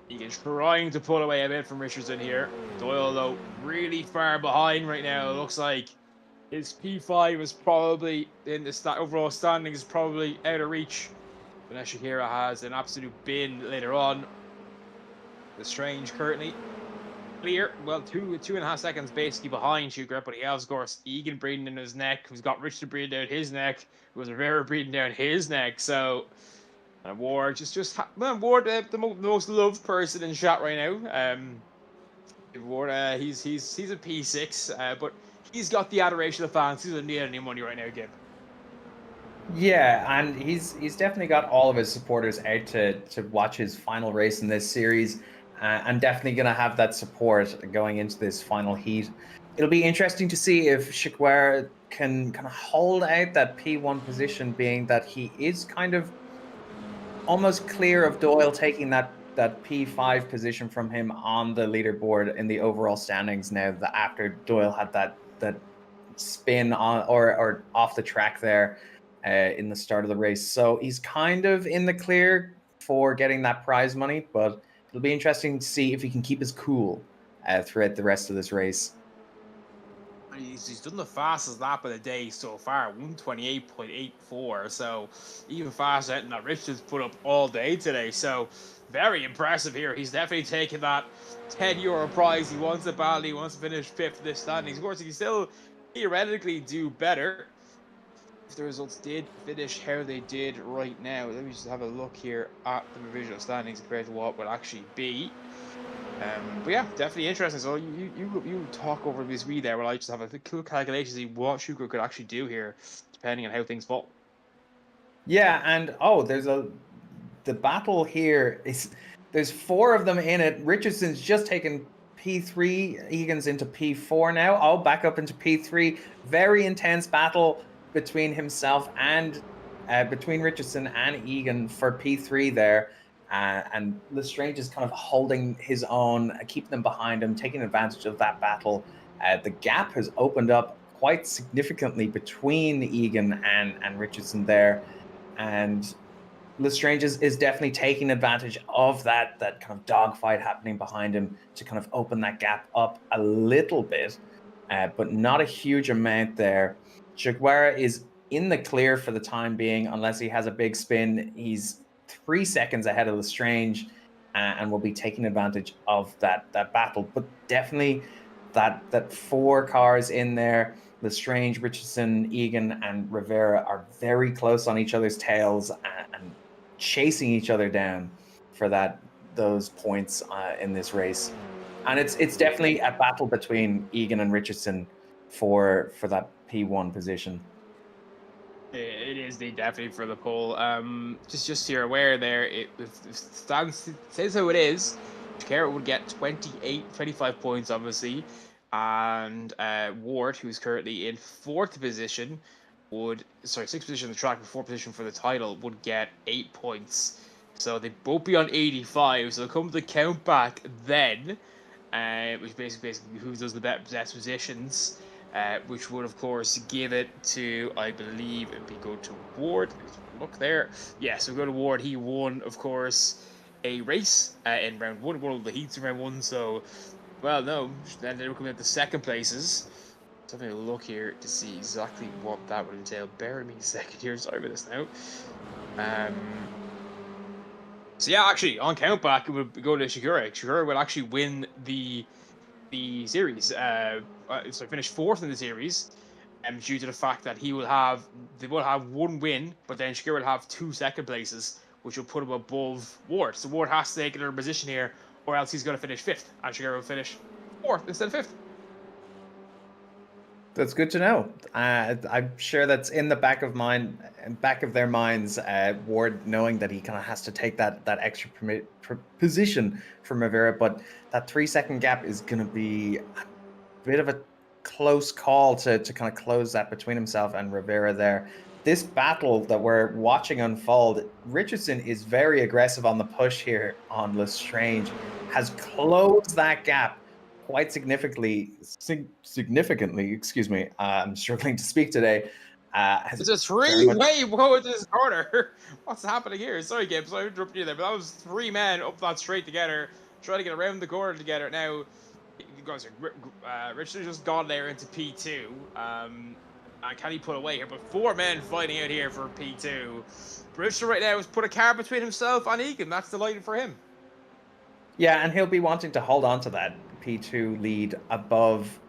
Egan trying to pull away a bit from Richardson here. Doyle, though, really far behind right now. It looks like his P5 is probably in the overall standings, is probably out of reach. But Shakira has an absolute bin later on. The Strange currently clear. Well, 2.5 seconds basically behind Shukra, but he has, of course, Egan breathing in his neck, who's got Richard breathing down his neck, who was Rivera breathing down his neck. So, Ward Ward, the most loved person in chat right now. Ward, he's a P6, but he's got the adoration of the fans. He doesn't need any money right now, Gib. Yeah, and he's definitely got all of his supporters out to watch his final race in this series, and definitely going to have that support going into this final heat. It'll be interesting to see if Shakwar can kind of hold out that P1 position, being that he is kind of almost clear of Doyle taking that P5 position from him on the leaderboard in the overall standings now, that after Doyle had that spin on or off the track there in the start of the race. So he's kind of in the clear for getting that prize money, but it'll be interesting to see if he can keep his cool throughout the rest of this race. He's done the fastest lap of the day so far, 128.84. So even faster than that Richards put up all day today. So very impressive here. He's definitely taken that €10 prize. He wants it badly. He wants to finish fifth in this standings. Of course, he can still theoretically do better if the results did finish how they did right now. Let me just have a look here at the provisional standings compared to what would actually be. But yeah, definitely interesting. So you talk over this read there while I just have a cool calculation to see what Shuko could actually do here, depending on how things fall. Yeah, and the battle here is there's 4 of them in it. Richardson's just taken P3, Egan's into P4 now. I'll back up into P3. Very intense battle between himself and between Richardson and Egan for P3 there. And Lestrange is kind of holding his own, keeping them behind him, taking advantage of that battle. The gap has opened up quite significantly between Egan and Richardson there. And Lestrange is definitely taking advantage of that kind of dogfight happening behind him to kind of open that gap up a little bit, but not a huge amount there. Jaguara is in the clear for the time being, unless he has a big spin. He's 3 seconds ahead of Lestrange, and will be taking advantage of that battle. But definitely that 4 cars in there. Lestrange, Richardson, Egan, and Rivera are very close on each other's tails and chasing each other down for those points in this race. And it's definitely a battle between Egan and Richardson for that P1 position. It is definitely for the pole. Just so you're aware there, if stands says how it is, Carrot would get 25 points, obviously, and Ward, who's currently in 4th position, sixth position on the track, and 4th position for the title, would get 8 points. So they both be on 85. So they'll come to the count back then, which basically who does the best positions. Which would, of course, give it to, I believe, it'd be go to Ward. Look there. Yeah, so go to Ward. He won, of course, a race in round 1, one of the heats in round 1. So, well, no, then they're coming at the second places. So I'm having a look here to see exactly what that would entail. Bear with me a second here. Sorry about this now. So yeah, actually, on countback, it would go to Shigure. Shigure will actually win the series. So finished 4th in the series, due to the fact that they will have 1 win, but then Shakir will have 2 second places, which will put him above Ward. So Ward has to take another position here, or else he's going to finish 5th, and Shakir will finish 4th instead of 5th. That's good to know. I'm sure that's in the back of their minds. Ward knowing that he kind of has to take that extra position from Rivera, but that 3-second gap is going to be a bit of a close call to kind of close that between himself and Rivera there. This battle that we're watching unfold, Richardson is very aggressive on the push here on Lestrange, has closed that gap quite significantly, excuse me, I'm struggling to speak today. It's a 3-way with this corner. What's happening here? Sorry, Gibbs, sorry to interrupt you there, but that was 3 men up that straight together, trying to get around the corner together. Now, guys, Richard just gone there into P2. And can he put away here? But 4 men fighting out here for P2. Richard right now has put a car between himself and Egan. That's delighted for him. Yeah, and he'll be wanting to hold on to that P2 lead above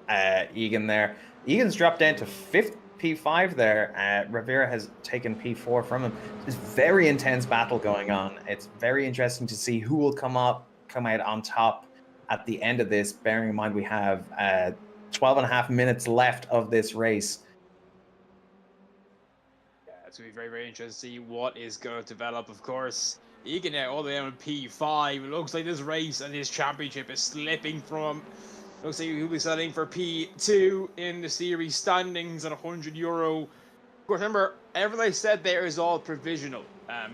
Egan there. Egan's dropped down to 5th P5 there. Rivera has taken P4 from him. There's very intense battle going on. It's very interesting to see who will come out on top at the end of this, bearing in mind we have 12.5 minutes left of this race. Yeah, it's going to be very, very interesting to see what is going to develop. Of course, Egan now all the way on P5. It looks like this race and his championship is slipping from him. Looks like he'll be selling for P2 in the series standings at €100. Of course, remember, everything I said there is all provisional.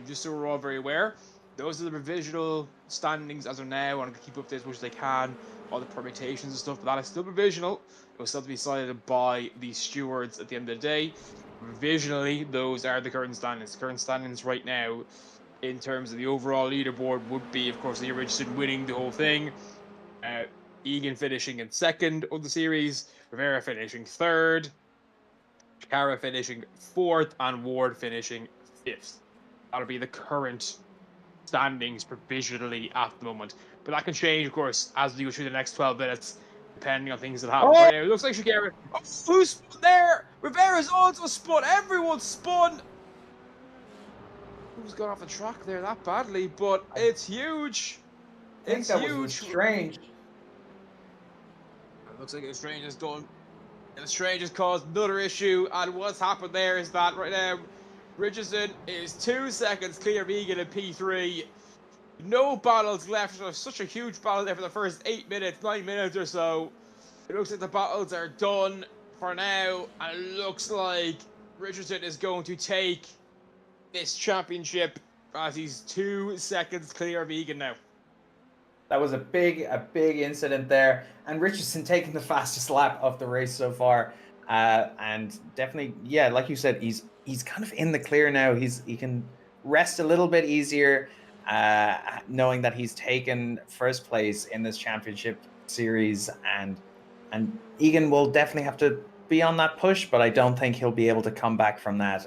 Just so we're all very aware. Those are the provisional standings as of now. I want to keep up this as much as I can. All the permutations and stuff, but that is still provisional. It will still be decided by the stewards at the end of the day. Provisionally, those are the current standings. The current standings right now, in terms of the overall leaderboard, would be, of course, Lee Richardson winning the whole thing. Egan finishing in second of the series, Rivera finishing third, Cara finishing fourth, and Ward finishing fifth. That'll be the current standings provisionally at the moment. But that can change, of course, as we go through the next 12 minutes, depending on things that happen. Oh! Right now, it looks like Shakira. Oh, who's spun there? Rivera's also spun. Everyone's spun. Who's got off the track there that badly? But it's huge. I think It's that huge. was strange. It looks like Estrange has done. And Estrange has caused another issue. And what's happened there is that right now, Richardson is 2 seconds clear of Egan in P3. No battles left. There's such a huge battle there for the first 8 minutes, 9 minutes or so. It looks like the battles are done for now. And it looks like Richardson is going to take this championship as he's 2 seconds clear of Egan now. That was a big incident there, and Richardson taking the fastest lap of the race so far, and definitely, yeah, like you said, he's kind of in the clear now. He can rest a little bit easier, knowing that he's taken first place in this championship series, and Egan will definitely have to be on that push, but I don't think he'll be able to come back from that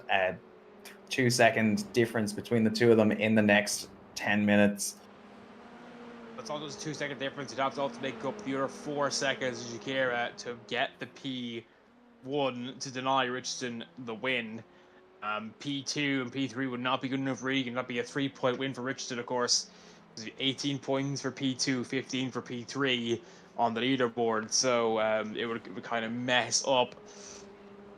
2 second difference between the two of them in the next 10 minutes. That's all those 2 second difference. You'd have to also make up the other 4 seconds of Shakira to get the P1 to deny Richardson the win. P2 and P3 would not be good enough for Egan. That'd be a 3-point win for Richardson, of course. 18 points for P2, 15 for P3 on the leaderboard. So it would kind of mess up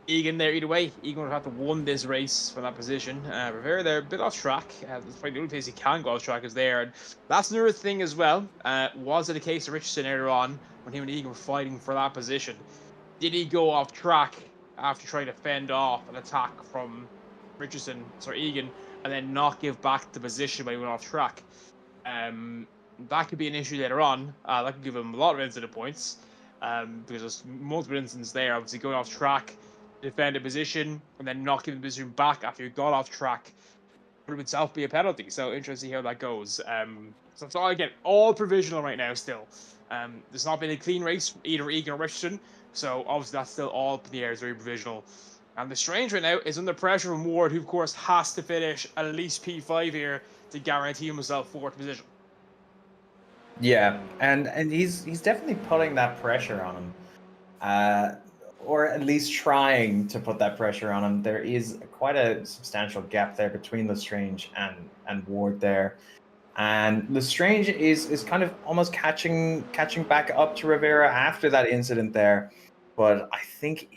Egan there either way. Egan would have to won this race from that position. Rivera there, a bit off track. That's probably the only place he can go off track is there. And that's another thing as well. Was it a case of Richardson earlier on when him and Egan were fighting for that position? Did he go off track after trying to fend off an attack from Egan, and then not give back the position when he went off track? That could be an issue later on. That could give him a lot of incident points. Because there's multiple instances there, obviously going off track, defend a position, and then not giving the position back after you got off track would itself be a penalty. So interesting to see how that goes. So it's all again all provisional right now still. There's not been a clean race either Egan or Richardson, so obviously that's still all up in the air. It's very provisional. And the Strange right now is under pressure from Ward, who of course has to finish at least P5 here to guarantee himself fourth position. Yeah, and he's definitely putting that pressure on him. Or at least trying to put that pressure on him. There is quite a substantial gap there between Lestrange and Ward there. And Lestrange is kind of almost catching back up to Rivera after that incident there. But I think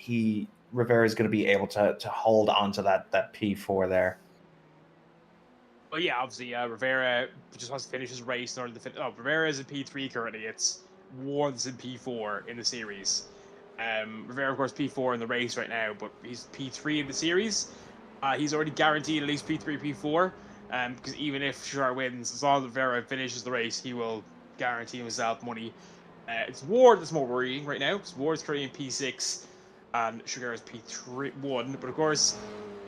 Rivera is going to be able to hold on to that P4 there. Well, yeah, obviously, Rivera just wants to finish his race in order to finish. Oh, Rivera is in P3 currently. It's Ward's in P4 in the series. Rivera, of course, P4 in the race right now, but he's P3 in the series. He's already guaranteed at least P3, P4, because even if Shar wins, as long as Rivera finishes the race, he will guarantee himself money. It's Ward that's more worrying right now, because Ward's currently in P6, and Sugar is P1. But of course,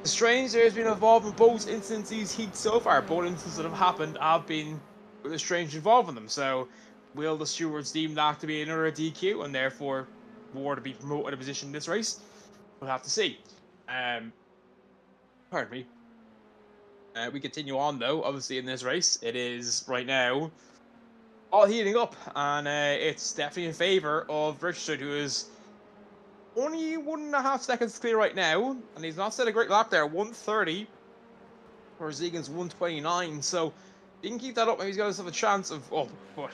the Strange there has been involved in both instances so far. Both instances that have happened have been with the Strange involved in them. So, will the stewards deem that to be another DQ, and therefore Ward to be promoted a position in this race? We'll have to see. Pardon me. We continue on though. Obviously, in this race, it is right now all heating up, and it's definitely in favor of Richardson, who is only 1.5 seconds clear right now, and he's not set a great lap there. 130, whereas Egan's 129. So, he can keep that up, maybe he's got himself a chance of. Oh, but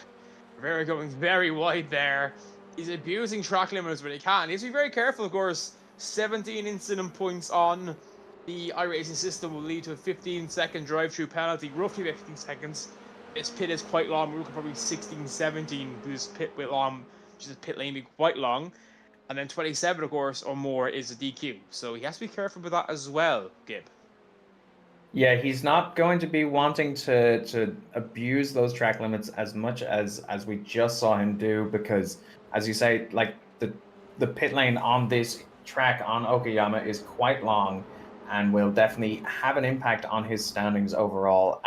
Rivera going very wide there. He's abusing track limits when he can. He has to be very careful, of course. 17 incident points on the iRacing system will lead to a 15-second drive-through penalty, roughly 15 seconds. This pit is quite long. We're looking probably 16, 17. This pit with just pit lane being quite long. And then 27, of course, or more is a DQ. So he has to be careful with that as well, Gib. Yeah, he's not going to be wanting to abuse those track limits as much as we just saw him do, because, as you say, like the pit lane on this track on Okayama is quite long and will definitely have an impact on his standings overall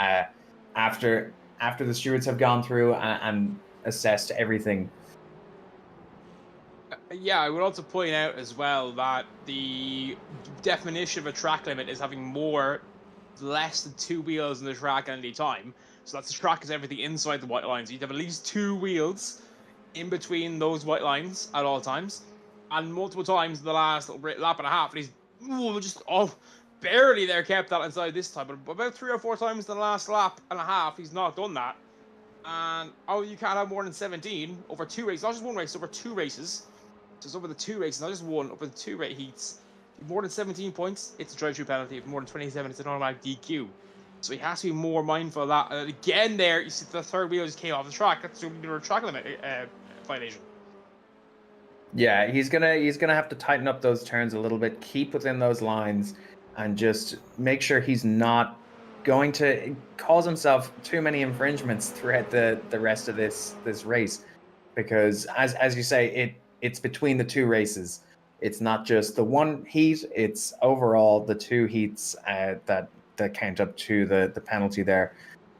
after the stewards have gone through and assessed everything. Yeah, I would also point out as well that the definition of a track limit is having less than 2 wheels in the track at any time. So that's the track is everything inside the white lines. You'd have at least 2 wheels in between those white lines at all times. And multiple times in the last lap and a half, and he's just barely there kept that inside this time. But about 3 or 4 times in the last lap and a half, he's not done that. And you can't have more than 17 over 2 races, not just one race, over 2 races. So it's over the 2 races, not just one, over the 2 heats. If more than 17 points, it's a drive-through penalty. If more than 27, it's an automatic DQ. So he has to be more mindful of that. And again, there you see the third wheel just came off the track. That's a track limit violation. Yeah, he's gonna have to tighten up those turns a little bit, keep within those lines, and just make sure he's not going to cause himself too many infringements throughout the rest of this race. Because as you say, it's between the 2 races. It's not just the one heat; it's overall the 2 heats that count up to the penalty there.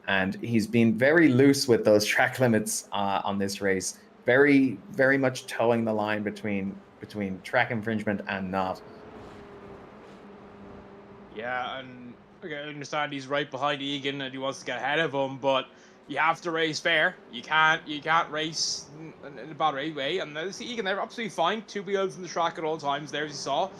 And he's been very loose with those track limits on this race, very much towing the line between track infringement and not. Yeah, and okay, I understand he's right behind Egan and he wants to get ahead of him, but you have to race fair. You can't race in a bad way. And see Egan, they're absolutely fine. 2 wheels in the track at all times. There, as you saw,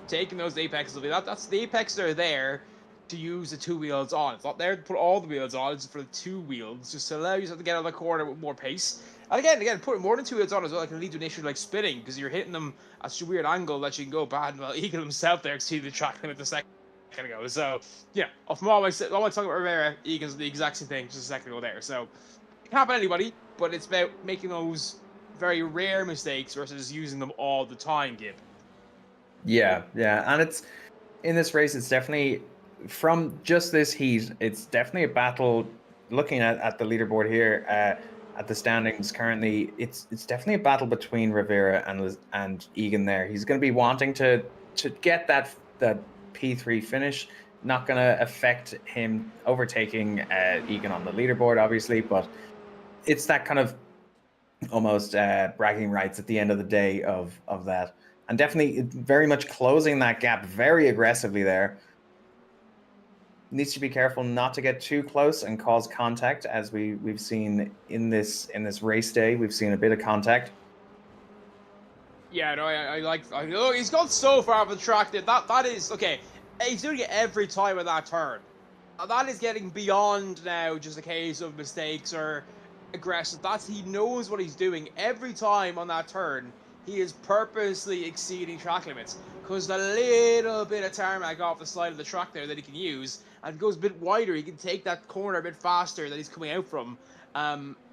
taking those apexes. That's the apex. They're there to use the 2 wheels on. It's not there to put all the wheels on. It's for the 2 wheels, just to allow you to get out of the corner with more pace. And again, putting more than 2 wheels on as well can lead to an issue like spinning because you're hitting them at such a weird angle that you can go bad. Well, Egan himself there exceeded the track limit the second ago. So yeah, from all my talking about Rivera, Egan's the exact same thing just a second ago there. So it can happen to anybody, but it's about making those very rare mistakes versus using them all the time, Gib. Yeah, and it's in this race. It's definitely from just this heat. It's definitely a battle. Looking at the leaderboard here, at the standings currently, it's definitely a battle between Rivera and Egan. There, he's going to be wanting to get that P3 finish. Not going to affect him overtaking Egan on the leaderboard, obviously, but it's that kind of almost bragging rights at the end of the day of that, and definitely very much closing that gap very aggressively there. Needs to be careful not to get too close and cause contact, as we've seen in this race day. We've seen a bit of contact. Yeah, no, look, he's gone so far off the track that is okay. He's doing it every time with that turn. That is getting beyond now just a case of mistakes or aggressive. He knows what he's doing every time on that turn. He is purposely exceeding track limits because the little bit of tarmac off the side of the track there that he can use, and goes a bit wider, he can take that corner a bit faster that he's coming out from.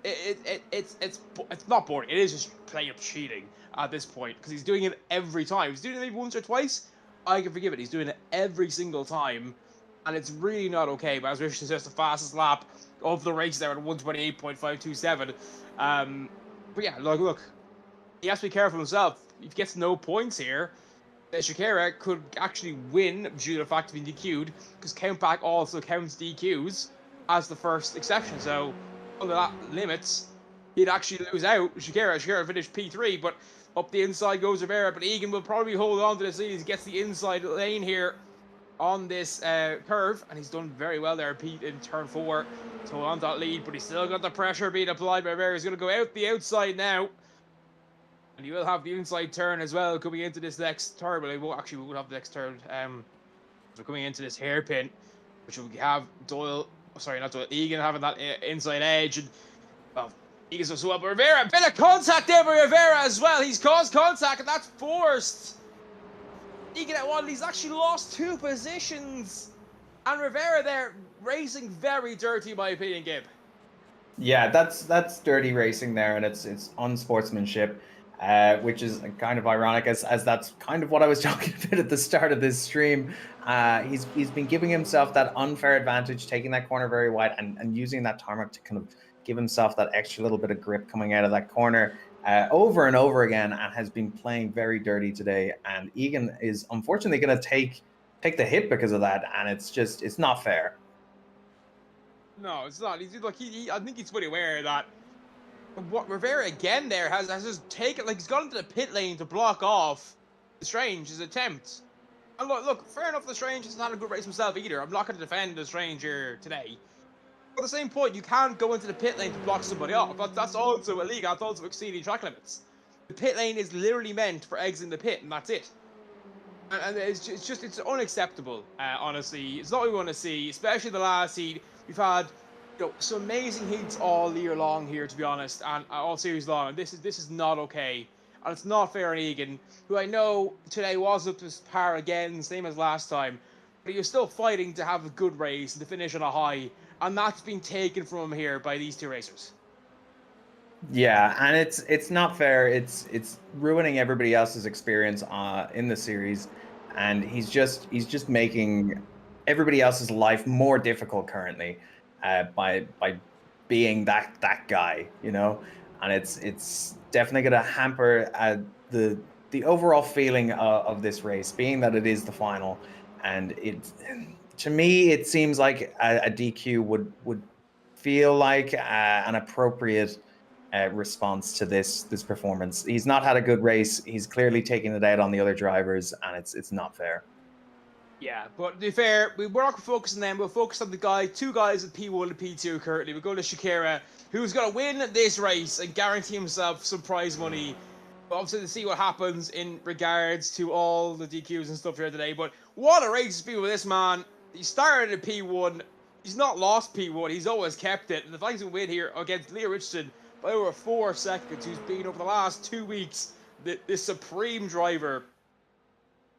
It's not boring. It is just plain up cheating at this point because he's doing it every time. He's doing it maybe once or twice. I can forgive it. He's doing it every single time, and it's really not okay. But as Richard says, the fastest lap of the race there at 128.527. But yeah, look, he has to be careful himself. If he gets no points here, Shakira could actually win due to the fact of being DQ'd, because countback also counts DQs as the first exception. So under that limits, he'd actually lose out. Shakira finished P3, but up the inside goes Rivera. But Egan will probably hold on to this lead. He gets the inside lane here on this curve, and he's done very well there, Pete, in turn 4 to hold on to that lead. But he's still got the pressure being applied by Rivera. He's going to go out the outside now. And he will have the inside turn as well coming into this next turn. But we won't have the next turn. We're coming into this hairpin, which will have Egan having that inside edge. And, well, Egan's as well. But Rivera, a bit of contact there by Rivera as well. He's caused contact, and that's forced Egan at 1. He's actually lost 2 positions. And Rivera there racing very dirty, in my opinion, Gib. Yeah, that's dirty racing there, and it's unsportsmanship. Which is kind of ironic, as that's kind of what I was talking about at the start of this stream. He's been giving himself that unfair advantage, taking that corner very wide and using that tarmac to kind of give himself that extra little bit of grip coming out of that corner over and over again, and has been playing very dirty today. And Egan is unfortunately going to take the hit because of that, and it's not fair. No, it's not. I think he's fully aware that what Rivera again there has just taken, like, he's gone into the pit lane to block off Strange's attempt. And look, fair enough, the Strange hasn't had a good race himself either. I'm not going to defend the Strange here today. But at the same point, you can't go into the pit lane to block somebody off. That's also illegal. That's also exceeding track limits. The pit lane is literally meant for exiting the pit, and that's it. And it's unacceptable. Honestly, it's not what we want to see, especially the last heat. We've had some amazing heats all year long here, to be honest, and all series long. And this is not okay, and it's not fair on Egan, who I know today was up to par again, same as last time, but he was still fighting to have a good race and to finish on a high, and that's been taken from him here by these two racers. Yeah, and it's not fair. It's ruining everybody else's experience in the series, and he's just making everybody else's life more difficult currently by being that guy, you know. And it's definitely going to hamper the overall feeling of this race, being that it is the final. And it, to me, it seems like a DQ would feel like an appropriate response to this performance. He's not had a good race. He's clearly taking it out on the other drivers, and it's not fair. Yeah, but to be fair, we're not focusing on them. We'll focus on the two guys at P1 and P2 currently. We'll go to Shakira, who's going to win this race and guarantee himself some prize money. But obviously, to see what happens in regards to all the DQs and stuff here today. But what a race it's been with this man. He started at P1. He's not lost P1. He's always kept it. And the fact he's going to win here against Leah Richardson by over 4 seconds, who's been over the last 2 weeks the supreme driver,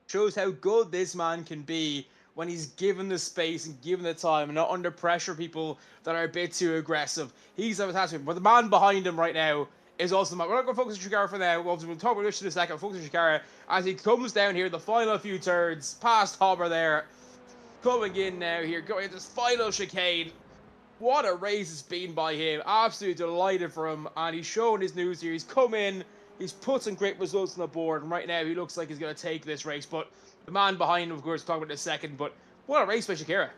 shows how good this man can be when he's given the space and given the time and not under pressure people that are a bit too aggressive. He's a fantastic. But the man behind him right now is also the man. We're not going to focus on Shikara for now. We'll talk about this in a second. We'll focus on Shikara as he comes down here, the final few turns, past Hobber there, coming in now here, going into this final chicane. What a race it's been by him. Absolutely delighted for him. And he's shown his news here. He's come in. He's put some great results on the board. And right now, he looks like he's going to take this race. But the man behind him, of course, we'll talk about in a second. But what a race by Shakira.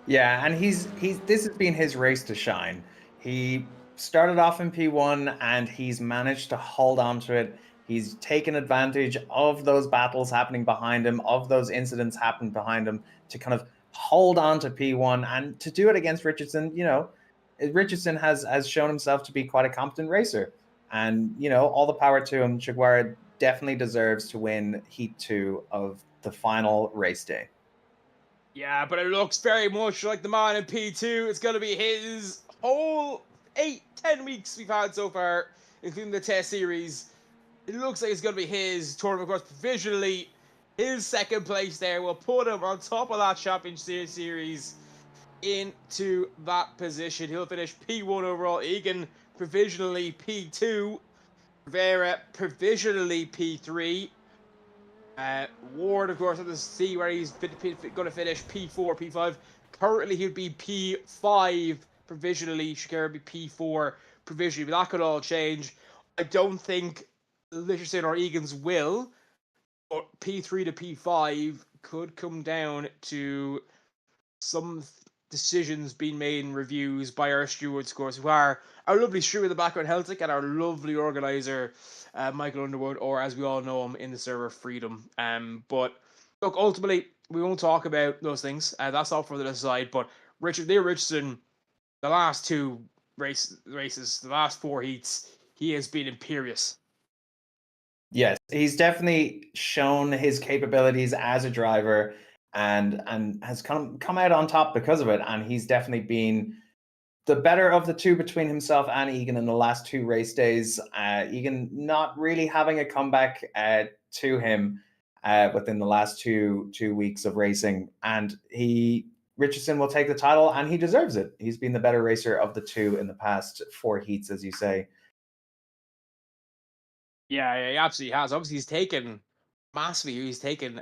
Yeah, and he's this has been his race to shine. He started off in P1 and he's managed to hold on to it. He's taken advantage of those battles happening behind him, of those incidents happening behind him, to kind of hold on to P1 and to do it against Richardson. You know, Richardson has shown himself to be quite a competent racer, and you know, all the power to him. Chiguara definitely deserves to win Heat 2 of the final race day. Yeah, but it looks very much like the man in P2. It's going to be his whole 8-10 weeks we've had so far, including the test series. It looks like it's going to be his tournament, of course, provisionally. His second place there will put him on top of that championship series into that position. He'll finish P1 overall. Egan provisionally P2. Rivera provisionally P3. Ward, of course, let's see where he's going to finish P4, P5. Currently, he'd be P5 provisionally. Shakira would be P4 provisionally, but that could all change. I don't think Richardson or Egan's will, but P3 to P5 could come down to some decisions being made in reviews by our stewards, of course, who are our lovely steward in the background, Celtic, and our lovely organizer, Michael Underwood, or as we all know him in the server, Freedom. But look, ultimately, we won't talk about those things. That's all for the side. But Leah Richardson, the last two races, the last 4 heats, he has been imperious. Yes, he's definitely shown his capabilities as a driver and has come out on top because of it. And he's definitely been the better of the two between himself and Egan in the last 2 race days. Egan not really having a comeback to him within the last two weeks of racing. And Richardson will take the title, and he deserves it. He's been the better racer of the two in the past 4 heats, as you say. Yeah, he absolutely has. Obviously, he's taken massively. He's taken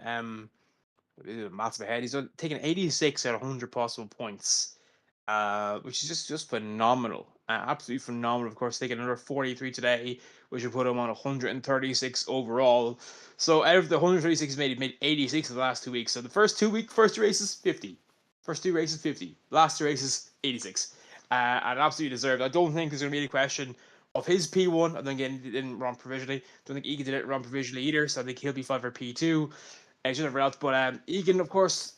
massive ahead. He's taken 86 out of 100 possible points, which is just phenomenal. Absolutely phenomenal. Of course, taking another 43 today, which would put him on 136 overall. So out of the 136 he made 86 in the last 2 weeks. So the first 2 races, 50. First 2 races, 50. Last 2 races, 86. And absolutely deserved. I don't think there's going to be any question of his P1. And then again, he didn't run provisionally. Don't think Egan didn't run provisionally either. So I think he'll be fine for P2. And just everyone else. But Egan, of course,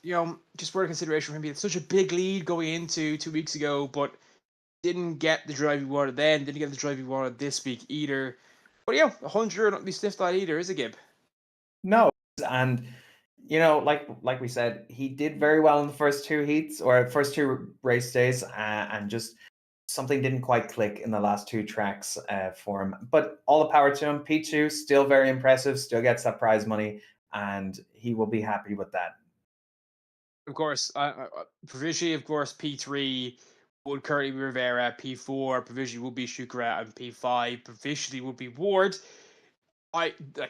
just for consideration for him, he had such a big lead going into 2 weeks ago, but didn't get the drive he wanted then, didn't get the drive he wanted this week either. But 100 not be sniffed at either, is it, Gib? No, and like we said, he did very well in the first two heats or first two race days, and just something didn't quite click in the last two tracks for him. But all the power to him. P2 still very impressive, still gets that prize money, and he will be happy with that. Of course, provisionally, of course, P3 would currently be Rivera, P4 provisionally would be Shukra, and P5 provisionally would be Ward.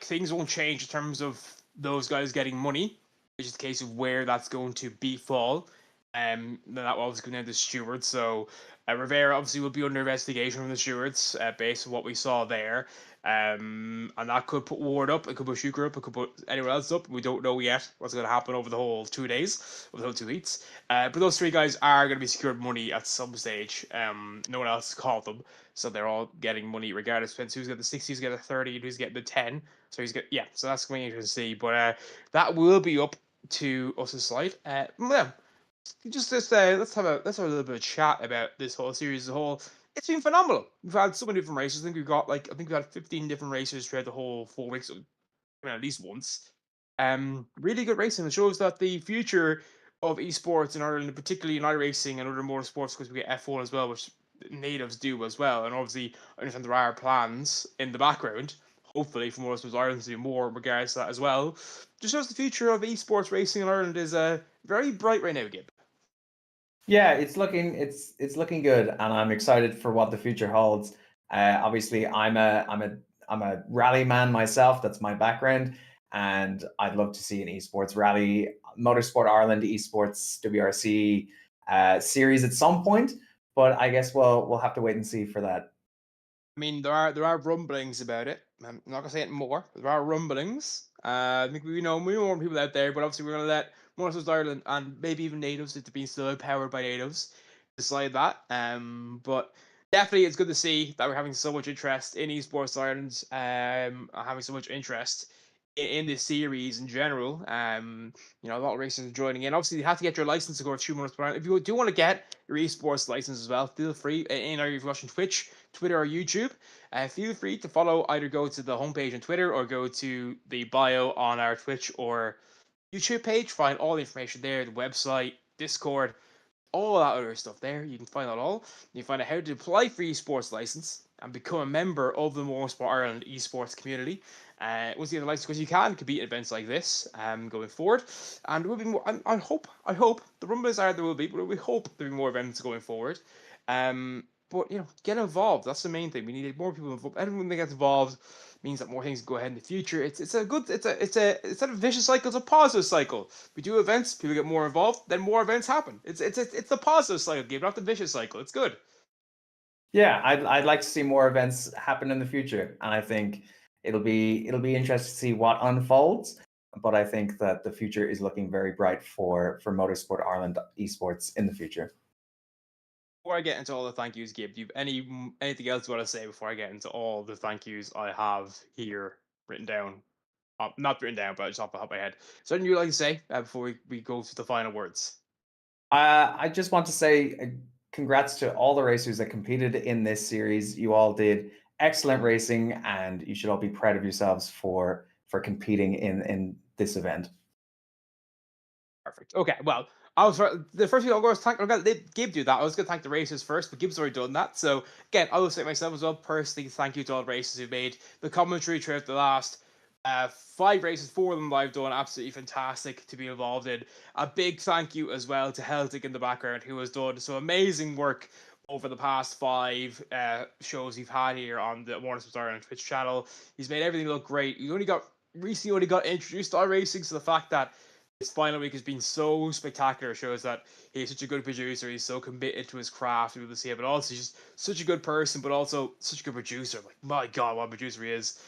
Things won't change in terms of those guys getting money. It's just a case of where that's going to be fall. Then that will obviously go down to stewards. So Rivera obviously will be under investigation from the stewards based on what we saw there. And that could put Ward up, it could put Shuker up, it could put anyone else up. We don't know yet what's going to happen over the whole 2 days, over the whole 2 heats. But those three guys are going to be secured money at some stage. No one else called them, so they're all getting money regardless. Depends who's getting the 60, who's getting the 30, and who's getting the 10. So so that's going to see. But that will be up to us to decide. Let's have a little bit of chat about this whole series as a whole. It's been phenomenal. We've had so many different races. I think we've had 15 different races throughout the whole 4 weeks. At least once. Really good racing. It shows that the future of esports in Ireland, particularly in iRacing and other motorsports, because we get F1 as well, which Nativz do as well. And obviously, I understand there are plans in the background, hopefully for Motorsports Ireland to do more in regards to that as well. Just shows the future of esports racing in Ireland is very bright right now, Gib. Yeah, it's looking good, and I'm excited for what the future holds. Obviously, I'm a rally man myself. That's my background, and I'd love to see an esports rally, Motorsport Ireland esports WRC series at some point. But I guess we'll have to wait and see for that. I mean, there are rumblings about it. I'm not gonna say it more. But there are rumblings. I think we know more people out there, but obviously we're gonna let Motorsports Ireland and maybe even Natives, if they're being still powered by Natives, decide that. But definitely it's good to see that we're having so much interest in esports Ireland. Having so much interest in this series in general. A lot of racers are joining in. Obviously, you have to get your license to go to 2 months per hour. If you do want to get your esports license as well, feel free. Either if you're watching Twitch, Twitter, or YouTube, feel free to follow. Either go to the homepage on Twitter or go to the bio on our Twitch or YouTube page. Find all the information there: the website, Discord, all that other stuff there. You can find that all. You can find out how to apply for esports license and become a member of the Motorsport Ireland esports community. Once you get the license, because you can compete in events like this going forward. And there will be more. I hope the rumors are there will be, but we hope there will be more events going forward. But get involved. That's the main thing. We need more people involved. Everyone that gets involved means that more things go ahead in the future. It's not a vicious cycle. It's a positive cycle. We do events, people get more involved, then more events happen. It's the positive cycle, Gabe, not the vicious cycle. It's good. Yeah, I'd like to see more events happen in the future, and I think it'll be interesting to see what unfolds. But I think that the future is looking very bright for Motorsport Ireland esports in the future. Before I get into all the thank yous, Gabe, do you have anything else you want to say before I get into all the thank yous I have here written down? Not written down, but just off the top of my head. Something you'd like to say before we go to the final words? I just want to say congrats to all the racers that competed in this series. You all did excellent racing, and you should all be proud of yourselves for competing in this event. Perfect. Okay, well, the first thing I'll go is thank. I'm gonna let Gabe do that. I was gonna thank the racers first, but Gabe's already done that. So again, I will say myself as well. Personally, thank you to all the racers who made the commentary throughout the last 5 races. 4 of them I've done absolutely fantastic to be involved in. A big thank you as well to Celtic in the background, who has done so amazing work over the past 5 shows we've had here on the Motorsport Ireland Twitch channel. He's made everything look great. He recently got introduced to iRacing, so the fact that his final week has been so spectacular shows that he's such a good producer. He's so committed to his craft. We'll see it, but also he's just such a good person, but also such a good producer. Like, my God, what a producer he is.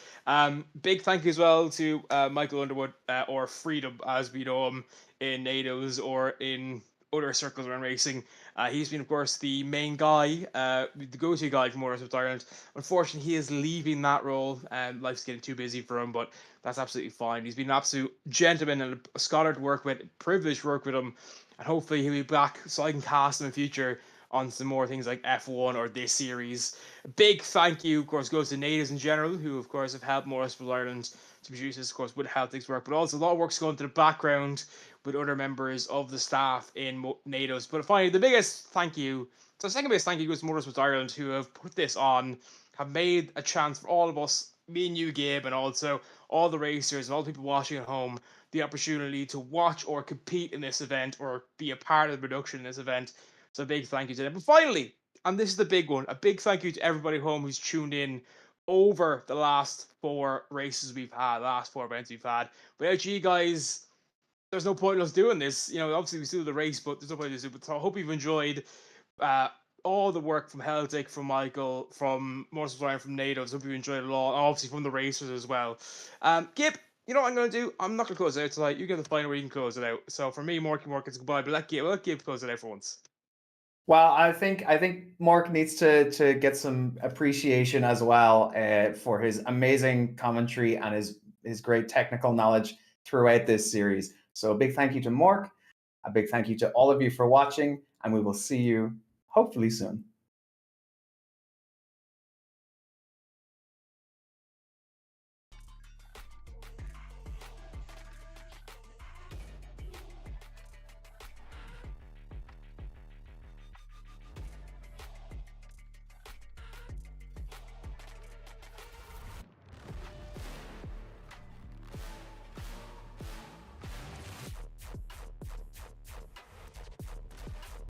Big thank you as well to Michael Underwood, or Freedom as we know him in Nativz or in other circles around racing. He's been, of course, the main guy, the go-to guy for Motorsport Ireland. Unfortunately, he is leaving that role, and life's getting too busy for him. But that's absolutely fine. He's been an absolute gentleman and a scholar to work with, privileged to work with him, and hopefully he'll be back so I can cast him in future on some more things like F1 or this series. A big thank you, of course, goes to Nativz in general, who, of course, have helped Motorsport Ireland to produce this, of course, with how things work. But also, a lot of work's going to the background with other members of the staff in Nativz. But finally, the biggest thank you, so the second biggest thank you goes to Motorsport Ireland, who have put this on, have made a chance for all of us, me and you, Gabe, and also all the racers and all the people watching at home, the opportunity to watch or compete in this event or be a part of the production in this event. So a big thank you to them. But finally, and this is the big one, a big thank you to everybody at home who's tuned in over the last 4 races we've had, last 4 events we've had. Without you guys, there's no point in us doing this. You know, obviously we still do the race, but there's no point in this. But I hope you've enjoyed all the work from Celtic, from Michael, from Motorsport, from Nativz. Hope you enjoyed it all, and obviously from the racers as well. Gib, you know what I'm going to do? I'm not going to close it out tonight. You get the final where you can close it out. So for me, Morky Mork, it's goodbye. But let Gib close it out for once. Well, I think Mark needs to get some appreciation as well for his amazing commentary and his great technical knowledge throughout this series. So a big thank you to Mark, a big thank you to all of you for watching, and we will see you hopefully soon.